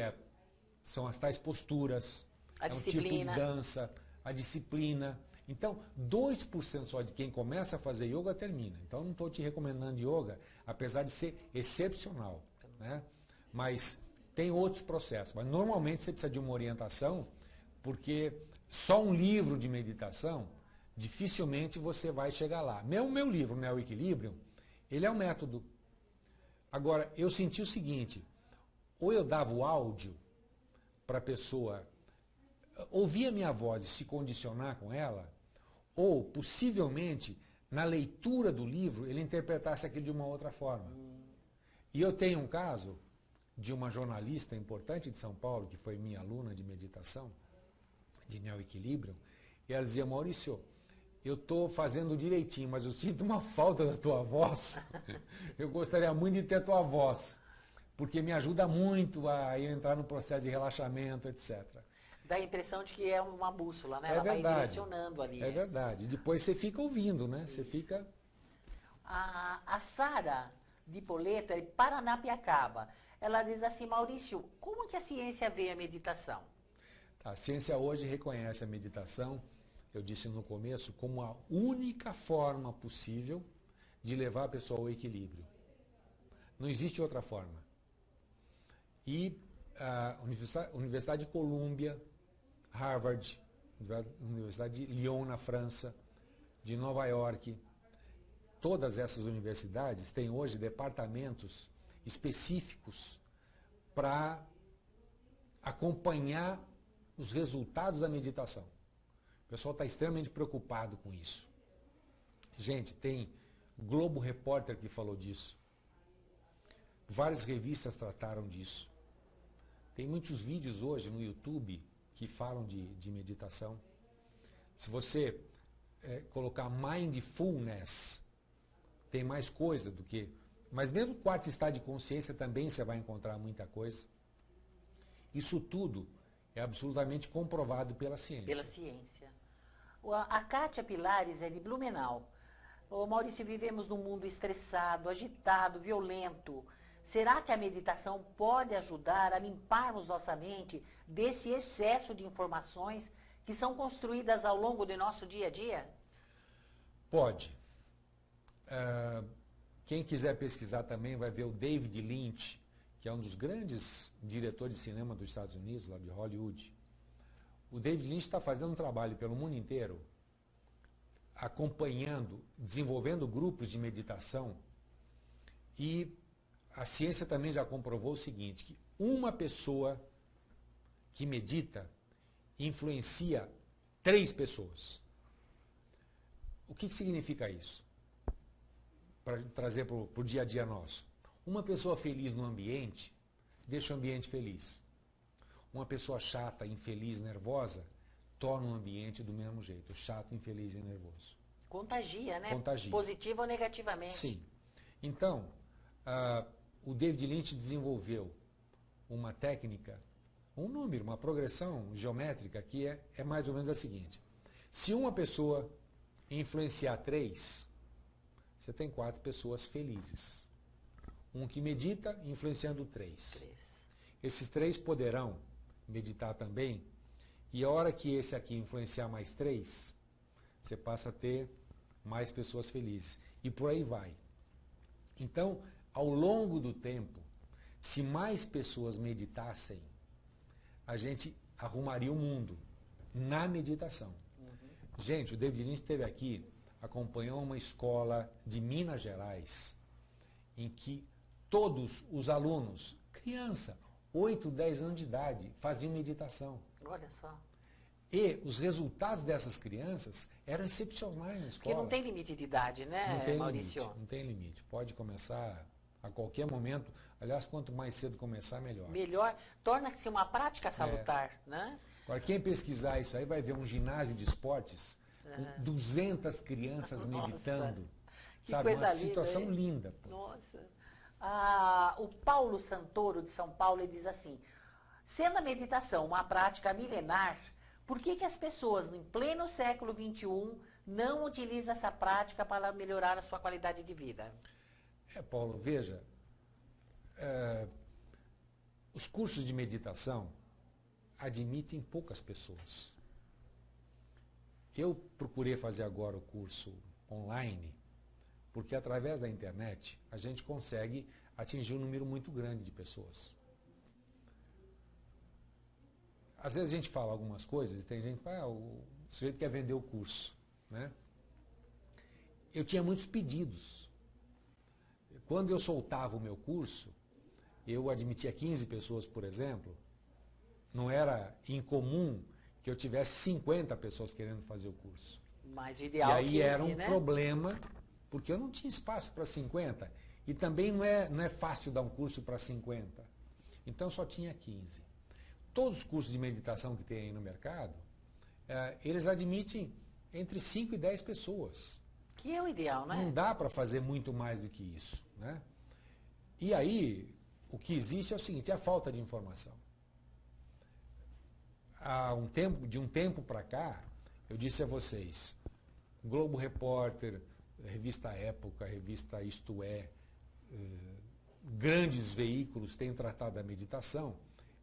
[SPEAKER 2] são as tais posturas, um tipo de dança, a disciplina. Então, 2% só de quem começa a fazer yoga termina. Então, não estou te recomendando yoga, apesar de ser excepcional, né? Mas tem outros processos. Mas normalmente você precisa de uma orientação, porque só um livro de meditação, dificilmente você vai chegar lá. Mesmo o meu livro, né, o Equilibrium, ele é um método. Agora, eu senti o seguinte, ou eu dava o áudio para a pessoa ouvir a minha voz e se condicionar com ela, ou, possivelmente, na leitura do livro, ele interpretasse aquilo de uma outra forma. E eu tenho um caso de uma jornalista importante de São Paulo, que foi minha aluna de meditação, de Neo-Equilibrium, e ela dizia, Maurício, eu estou fazendo direitinho, mas eu sinto uma falta da tua voz. Eu gostaria muito de ter a tua voz, porque me ajuda muito a entrar no processo de relaxamento, etc.
[SPEAKER 1] Dá a impressão de que é uma bússola, né?
[SPEAKER 2] É
[SPEAKER 1] Ela
[SPEAKER 2] verdade.
[SPEAKER 1] vai direcionando ali.
[SPEAKER 2] É verdade. Depois você fica ouvindo, né? Você fica...
[SPEAKER 1] A Sara de Poleto, é de Paranapiacaba. Ela diz assim, Maurício, como que a ciência vê a meditação?
[SPEAKER 2] A ciência hoje reconhece a meditação, eu disse no começo, como a única forma possível de levar a pessoa ao equilíbrio. Não existe outra forma. E a Universidade de Colômbia, Harvard, Universidade de Lyon, na França, de Nova York, todas essas universidades têm hoje departamentos específicos para acompanhar os resultados da meditação. O pessoal está extremamente preocupado com isso. Gente, tem Globo Repórter que falou disso. Várias revistas trataram disso. Tem muitos vídeos hoje no YouTube que falam de meditação. Se você colocar mindfulness, tem mais coisa do que... Mas mesmo o quarto estado de consciência também você vai encontrar muita coisa. Isso tudo é absolutamente comprovado pela ciência.
[SPEAKER 1] Pela ciência. A Kátia Pilares é de Blumenau. Ô, Maurício, vivemos num mundo estressado, agitado, violento. Será que a meditação pode ajudar a limparmos nossa mente desse excesso de informações que são construídas ao longo do nosso dia a dia?
[SPEAKER 2] Pode. Quem quiser pesquisar também vai ver o David Lynch, que é um dos grandes diretores de cinema dos Estados Unidos, lá de Hollywood. O David Lynch está fazendo um trabalho pelo mundo inteiro, acompanhando, desenvolvendo grupos de meditação, e a ciência também já comprovou o seguinte, que uma pessoa que medita influencia 3 pessoas. O que significa isso? Para trazer para o dia a dia nosso. Uma pessoa feliz no ambiente, deixa o ambiente feliz. Uma pessoa chata, infeliz, nervosa, torna o ambiente do mesmo jeito, chato, infeliz e nervoso.
[SPEAKER 1] Contagia, né?
[SPEAKER 2] Contagia.
[SPEAKER 1] Positivo ou negativamente.
[SPEAKER 2] Sim. Então, o David Lynch desenvolveu uma técnica, um número, uma progressão geométrica que é mais ou menos a seguinte. Se uma pessoa influenciar 3, você tem 4 pessoas felizes. Um que medita influenciando 3. Esses 3 poderão meditar também, e a hora que esse aqui influenciar mais 3, você passa a ter mais pessoas felizes. E por aí vai. Então, ao longo do tempo, se mais pessoas meditassem, a gente arrumaria o mundo na meditação. Gente, o David Lynch esteve aqui, acompanhou uma escola de Minas Gerais, em que todos os alunos, criança, 8, 10 anos de idade, faziam meditação.
[SPEAKER 1] Olha só.
[SPEAKER 2] E os resultados dessas crianças eram excepcionais na escola.
[SPEAKER 1] Porque não tem limite de idade, né,
[SPEAKER 2] não tem
[SPEAKER 1] Maurício?
[SPEAKER 2] Limite, não tem limite. Pode começar a qualquer momento. Aliás, quanto mais cedo começar, melhor.
[SPEAKER 1] Melhor. Torna-se uma prática salutar, né?
[SPEAKER 2] Agora, quem pesquisar isso aí vai ver um ginásio de esportes com 200 crianças meditando.
[SPEAKER 1] Que
[SPEAKER 2] sabe,
[SPEAKER 1] coisa
[SPEAKER 2] uma
[SPEAKER 1] linda,
[SPEAKER 2] situação
[SPEAKER 1] hein?
[SPEAKER 2] linda. Pô.
[SPEAKER 1] Nossa. O Paulo Santoro, de São Paulo, ele diz assim, sendo a meditação uma prática milenar, por que as pessoas, em pleno século XXI, não utilizam essa prática para melhorar a sua qualidade de vida?
[SPEAKER 2] Paulo, veja, os cursos de meditação admitem poucas pessoas. Eu procurei fazer agora o curso online, porque através da internet a gente consegue atingir um número muito grande de pessoas. às vezes a gente fala algumas coisas e tem gente que fala, o sujeito quer vender o curso, né? Eu tinha muitos pedidos. Quando eu soltava o meu curso, eu admitia 15 pessoas, por exemplo, não era incomum que eu tivesse 50 pessoas querendo fazer o curso.
[SPEAKER 1] Mas o ideal
[SPEAKER 2] e aí
[SPEAKER 1] 15,
[SPEAKER 2] era um
[SPEAKER 1] né?
[SPEAKER 2] problema, porque eu não tinha espaço para 50. E também não é fácil dar um curso para 50. Então só tinha 15. Todos os cursos de meditação que tem aí no mercado, eles admitem entre 5 e 10 pessoas.
[SPEAKER 1] Que é o ideal, né?
[SPEAKER 2] Não dá para fazer muito mais do que isso, né? E aí, o que existe é o seguinte, é a falta de informação. De um tempo para cá, eu disse a vocês, Globo Repórter, revista Época, revista Isto É, grandes veículos têm tratado da meditação,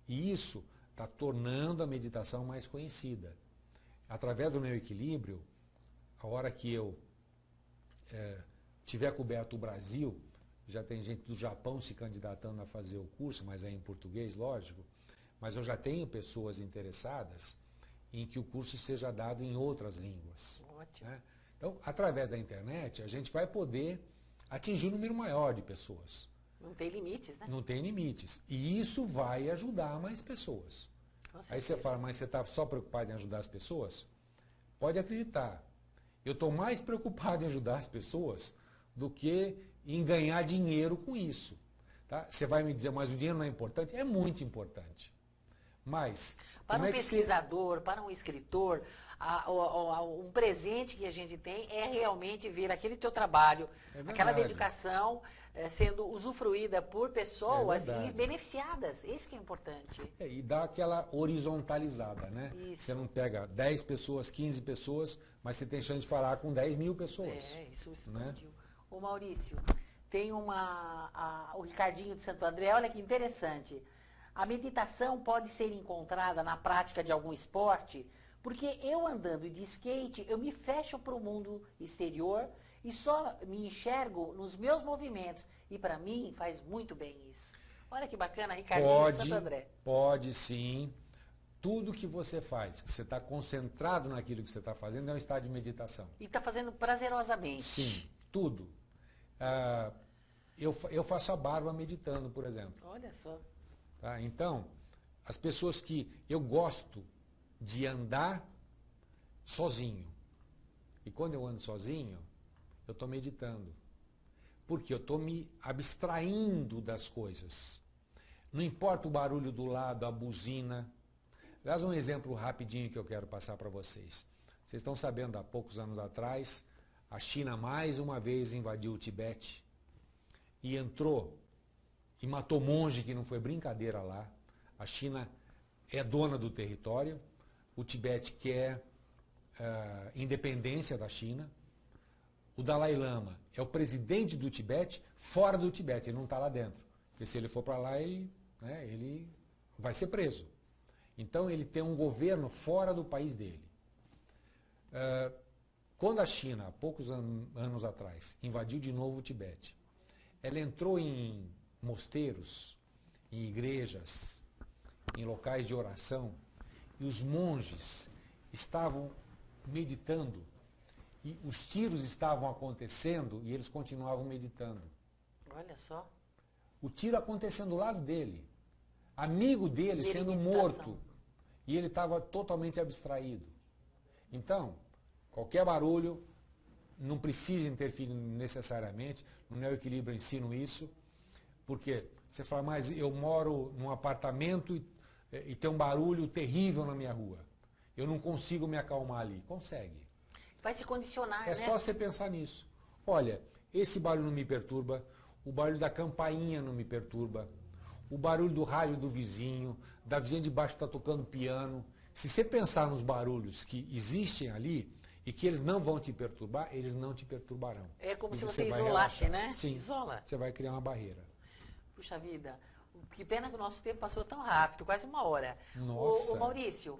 [SPEAKER 2] e isso está tornando a meditação mais conhecida. Através do Neo Equilíbrio, a hora que eu tiver coberto o Brasil, já tem gente do Japão se candidatando a fazer o curso, mas é em português, lógico, mas eu já tenho pessoas interessadas em que o curso seja dado em outras línguas.
[SPEAKER 1] Ótimo.
[SPEAKER 2] Né? Então, através da internet, a gente vai poder atingir um número maior de pessoas.
[SPEAKER 1] Não tem limites, né?
[SPEAKER 2] Não tem limites. E isso vai ajudar mais pessoas. Aí você fala, mas você está só preocupado em ajudar as pessoas? Pode acreditar. Eu estou mais preocupado em ajudar as pessoas do que em ganhar dinheiro com isso. Tá? Você vai me dizer, mas o dinheiro não é importante? É muito importante. Mas,
[SPEAKER 1] para um pesquisador, para um escritor, um presente que a gente tem é realmente ver aquele teu trabalho, aquela dedicação sendo usufruída por pessoas e beneficiadas. Isso que é importante.
[SPEAKER 2] E dá aquela horizontalizada, né?
[SPEAKER 1] Isso.
[SPEAKER 2] Você não pega 10 pessoas, 15 pessoas, mas você tem chance de falar com 10 mil pessoas.
[SPEAKER 1] Isso expandiu.
[SPEAKER 2] Né?
[SPEAKER 1] Ô Maurício, tem o Ricardinho de Santo André, olha que interessante. A meditação pode ser encontrada na prática de algum esporte, porque eu andando de skate, eu me fecho para o mundo exterior e só me enxergo nos meus movimentos. E para mim faz muito bem isso. Olha que bacana, Ricardinho de Santo André.
[SPEAKER 2] Pode sim. Tudo que você faz, que você está concentrado naquilo que você está fazendo, é um estado de meditação.
[SPEAKER 1] E está fazendo prazerosamente.
[SPEAKER 2] Sim, tudo. Eu faço a barba meditando, por exemplo.
[SPEAKER 1] Olha só.
[SPEAKER 2] Tá? Então, as pessoas que eu gosto de andar sozinho. E quando eu ando sozinho, eu estou meditando. Porque eu estou me abstraindo das coisas. Não importa o barulho do lado, a buzina. Aliás, um exemplo rapidinho que eu quero passar para vocês. Vocês estão sabendo, há poucos anos atrás, a China mais uma vez invadiu o Tibete e entrou e matou monge, que não foi brincadeira lá. A China é dona do território, o Tibete quer independência da China. O Dalai Lama é o presidente do Tibete fora do Tibete, ele não está lá dentro. Porque se ele for para lá, ele vai ser preso. Então ele tem um governo fora do país dele. Quando a China, há poucos anos atrás, invadiu de novo o Tibete, ela entrou em mosteiros, em igrejas, em locais de oração, e os monges estavam meditando, e os tiros estavam acontecendo, e eles continuavam meditando.
[SPEAKER 1] Olha só.
[SPEAKER 2] O tiro acontecendo do lado dele, amigo dele sendo morto, e ele estava totalmente abstraído. Então, qualquer barulho não precisa interferir necessariamente, no Neo Equilíbrio eu ensino isso, porque você fala, mas eu moro num apartamento e tem um barulho terrível na minha rua. Eu não consigo me acalmar ali. Consegue.
[SPEAKER 1] Vai se condicionar, né?
[SPEAKER 2] É só você pensar nisso. Olha, esse barulho não me perturba, o barulho da campainha não me perturba, o barulho do rádio do vizinho, da vizinha de baixo que está tocando piano. Se você pensar nos barulhos que existem ali e que eles não vão te perturbar, eles não te perturbarão.
[SPEAKER 1] É como
[SPEAKER 2] e
[SPEAKER 1] se você isolasse,
[SPEAKER 2] relaxar.
[SPEAKER 1] né?
[SPEAKER 2] Sim,
[SPEAKER 1] isola.
[SPEAKER 2] Você vai criar uma barreira.
[SPEAKER 1] Puxa vida, que pena que o nosso tempo passou tão rápido, quase uma hora.
[SPEAKER 2] Nossa.
[SPEAKER 1] Ô Maurício,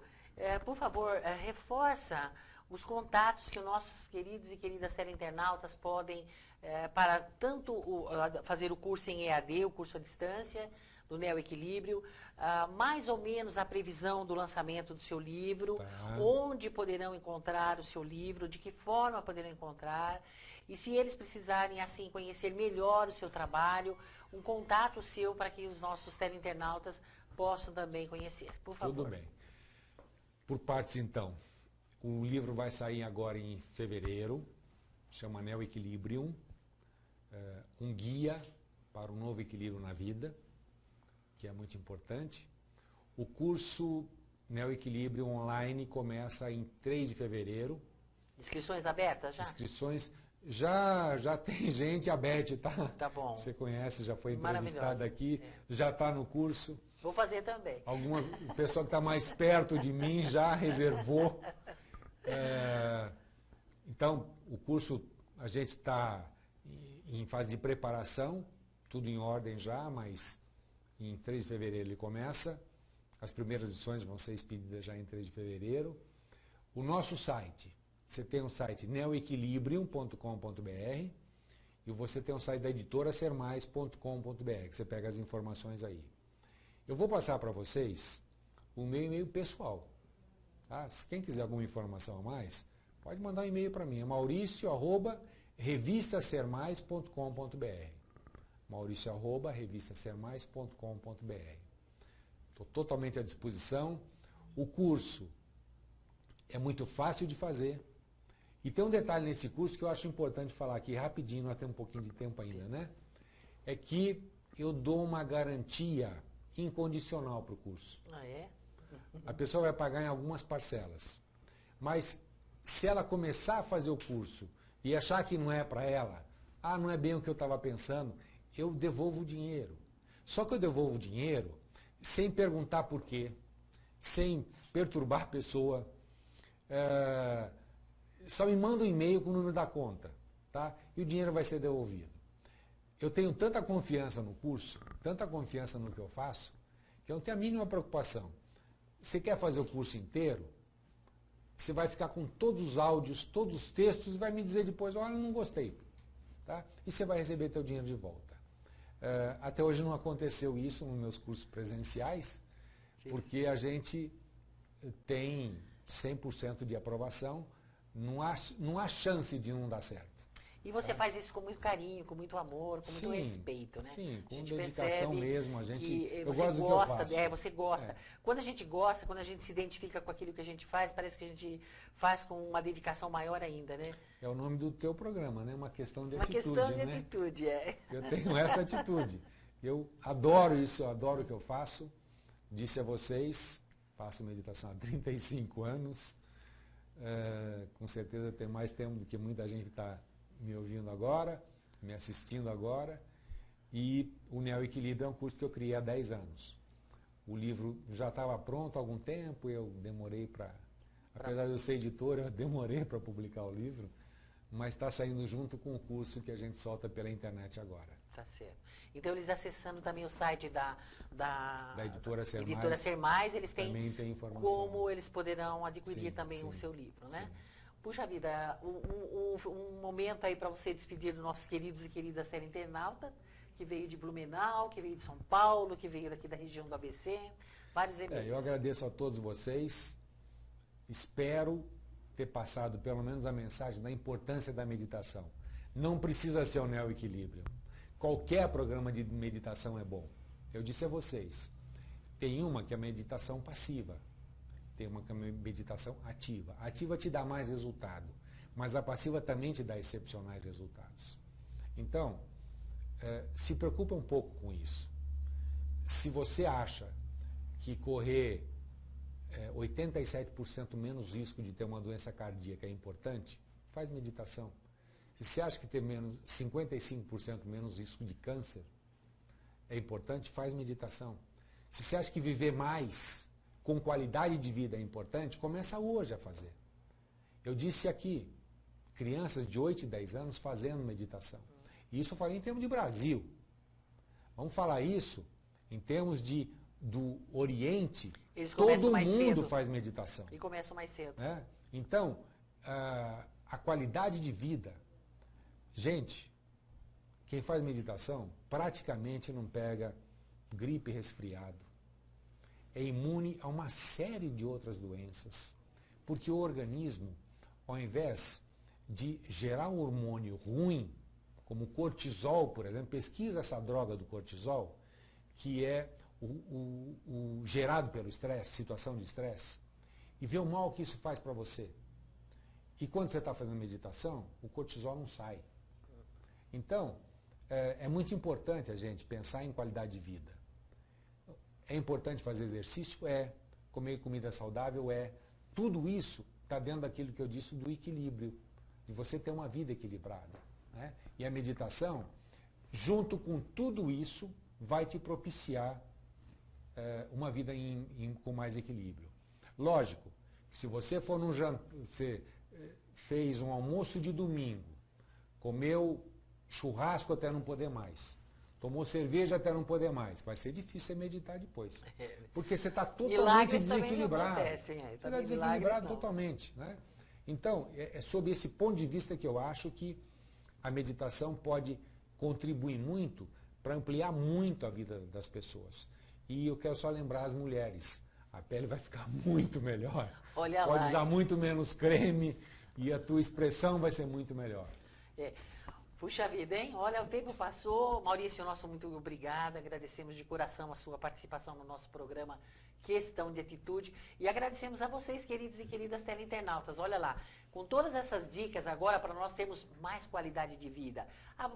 [SPEAKER 1] por favor, reforça os contatos que os nossos queridos e queridas teleinternautas podem, para tanto fazer o curso em EAD, o curso à distância, do Neo Equilíbrio, mais ou menos a previsão do lançamento do seu livro, onde poderão encontrar o seu livro, de que forma poderão encontrar, e se eles precisarem, assim, conhecer melhor o seu trabalho, um contato seu para que os nossos teleinternautas possam também conhecer. Por favor.
[SPEAKER 2] Tudo bem. Por partes, então. O livro vai sair agora em fevereiro, chama Neo Equilibrium, um guia para um novo equilíbrio na vida, que é muito importante. O curso Neo Equilíbrio Online começa em 3 de fevereiro.
[SPEAKER 1] Inscrições abertas já?
[SPEAKER 2] Inscrições, já tem gente, a Beth, tá?
[SPEAKER 1] Tá bom.
[SPEAKER 2] Você conhece, já foi entrevistada aqui, já está no curso.
[SPEAKER 1] Vou fazer também.
[SPEAKER 2] Alguma pessoa que está mais perto de mim já reservou. Então, o curso, a gente está em fase de preparação, tudo em ordem já, mas em 3 de fevereiro ele começa. As primeiras lições vão ser expedidas já em 3 de fevereiro. O nosso site, você tem o site neoequilibrium.com.br e você tem o site da editora sermais.com.br, que você pega as informações aí. Eu vou passar para vocês o meu e-mail pessoal. Tá? Se quem quiser alguma informação a mais, pode mandar um e-mail para mim. É mauricio@revistasermais.com.br. mauricio@revistasermais.com.br. Estou totalmente à disposição. O curso é muito fácil de fazer. E tem um detalhe nesse curso que eu acho importante falar aqui rapidinho, nós temos um pouquinho de tempo ainda, né? É que eu dou uma garantia incondicional para o curso.
[SPEAKER 1] Ah, é?
[SPEAKER 2] A pessoa vai pagar em algumas parcelas. Mas se ela começar a fazer o curso e achar que não é para ela, não é bem o que eu estava pensando, eu devolvo o dinheiro. Só que eu devolvo o dinheiro sem perguntar por quê, sem perturbar a pessoa. Só me manda um e-mail com o número da conta, tá? E o dinheiro vai ser devolvido. Eu tenho tanta confiança no curso, tanta confiança no que eu faço, que eu não tenho a mínima preocupação. Você quer fazer o curso inteiro? Você vai ficar com todos os áudios, todos os textos e vai me dizer depois, olha, não gostei. Tá? E você vai receber teu dinheiro de volta. Até hoje não aconteceu isso nos meus cursos presenciais, porque a gente tem 100% de aprovação, não há chance de não dar certo.
[SPEAKER 1] E você faz isso com muito carinho, com muito amor, com muito respeito, né?
[SPEAKER 2] Sim, com dedicação mesmo. Eu gosto do que eu faço.
[SPEAKER 1] Você gosta. Quando a gente gosta, quando a gente se identifica com aquilo que a gente faz, parece que a gente faz com uma dedicação maior ainda, né?
[SPEAKER 2] É o nome do teu programa, né? Uma questão de atitude.
[SPEAKER 1] Uma questão de atitude,
[SPEAKER 2] Eu tenho essa atitude. Eu adoro isso, eu adoro o que eu faço. Disse a vocês, faço meditação há 35 anos. Com certeza tem mais tempo do que muita gente está me ouvindo agora, me assistindo agora, e o Neo Equilíbrio é um curso que eu criei há 10 anos. O livro já estava pronto há algum tempo, eu demorei apesar de eu ser editora, eu demorei para publicar o livro, mas está saindo junto com o curso que a gente solta pela internet agora.
[SPEAKER 1] Tá certo. Então, eles acessando também o site da
[SPEAKER 2] Editora
[SPEAKER 1] Sermais, eles têm
[SPEAKER 2] tem informação.
[SPEAKER 1] Como eles poderão adquirir também o seu livro, né?
[SPEAKER 2] Sim.
[SPEAKER 1] Puxa vida, um momento aí para você despedir dos nossos queridos e queridas teleinternauta, que veio de Blumenau, que veio de São Paulo, que veio daqui da região do ABC, vários e-mails.
[SPEAKER 2] Eu agradeço a todos vocês, espero ter passado pelo menos a mensagem da importância da meditação. Não precisa ser o Neo Equilíbrio. Qualquer programa de meditação é bom. Eu disse a vocês, tem uma que é a meditação passiva. Tem uma meditação ativa. A ativa te dá mais resultado, mas a passiva também te dá excepcionais resultados. Então, se preocupa um pouco com isso. Se você acha que correr 87% menos risco de ter uma doença cardíaca é importante, faz meditação. Se você acha que ter 55% menos risco de câncer é importante, faz meditação. Se você acha que viver mais com qualidade de vida é importante, começa hoje a fazer. Eu disse aqui, crianças de 8 e 10 anos fazendo meditação. E isso eu falei em termos de Brasil. Vamos falar isso em termos do Oriente. Todo mundo faz meditação.
[SPEAKER 1] E começam mais cedo.
[SPEAKER 2] Então, a qualidade de vida. Gente, quem faz meditação praticamente não pega gripe e resfriado. É imune a uma série de outras doenças. Porque o organismo, ao invés de gerar um hormônio ruim, como o cortisol, por exemplo, pesquisa essa droga do cortisol, que é o gerado pelo estresse, situação de estresse, e vê o mal que isso faz para você. E quando você está fazendo meditação, o cortisol não sai. Então, é muito importante a gente pensar em qualidade de vida. É importante fazer exercício? É. Comer comida saudável? É. Tudo isso está dentro daquilo que eu disse do equilíbrio, de você ter uma vida equilibrada, né? E a meditação, junto com tudo isso, vai te propiciar uma vida com mais equilíbrio. Lógico, se você for num jantar, você fez um almoço de domingo, comeu churrasco até não poder mais, tomou cerveja até não poder mais, vai ser difícil você meditar depois. Porque você está totalmente desequilibrado. Você está desequilibrado totalmente, né? Então, é sob esse ponto de vista que eu acho que a meditação pode contribuir muito para ampliar muito a vida das pessoas. E eu quero só lembrar as mulheres, a pele vai ficar muito melhor.
[SPEAKER 1] Olha
[SPEAKER 2] pode
[SPEAKER 1] lá,
[SPEAKER 2] usar muito menos creme e a tua expressão vai ser muito melhor.
[SPEAKER 1] Puxa vida, hein? Olha, o tempo passou. Maurício, nosso muito obrigado. Agradecemos de coração a sua participação no nosso programa Questão de Atitude. E agradecemos a vocês, queridos e queridas teleinternautas. Olha lá, com todas essas dicas agora para nós termos mais qualidade de vida.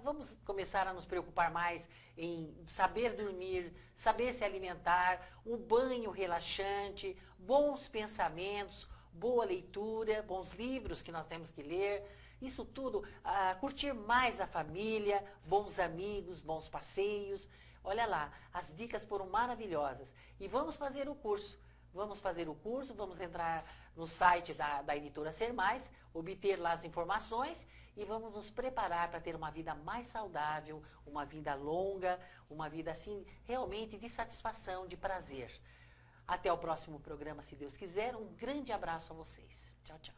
[SPEAKER 1] Vamos começar a nos preocupar mais em saber dormir, saber se alimentar, um banho relaxante, bons pensamentos, boa leitura, bons livros que nós temos que ler. Isso tudo, curtir mais a família, bons amigos, bons passeios. Olha lá, as dicas foram maravilhosas. E vamos fazer o curso. Vamos entrar no site da editora Ser Mais, obter lá as informações e vamos nos preparar para ter uma vida mais saudável, uma vida longa, uma vida assim, realmente de satisfação, de prazer. Até o próximo programa, se Deus quiser. Um grande abraço a vocês. Tchau, tchau.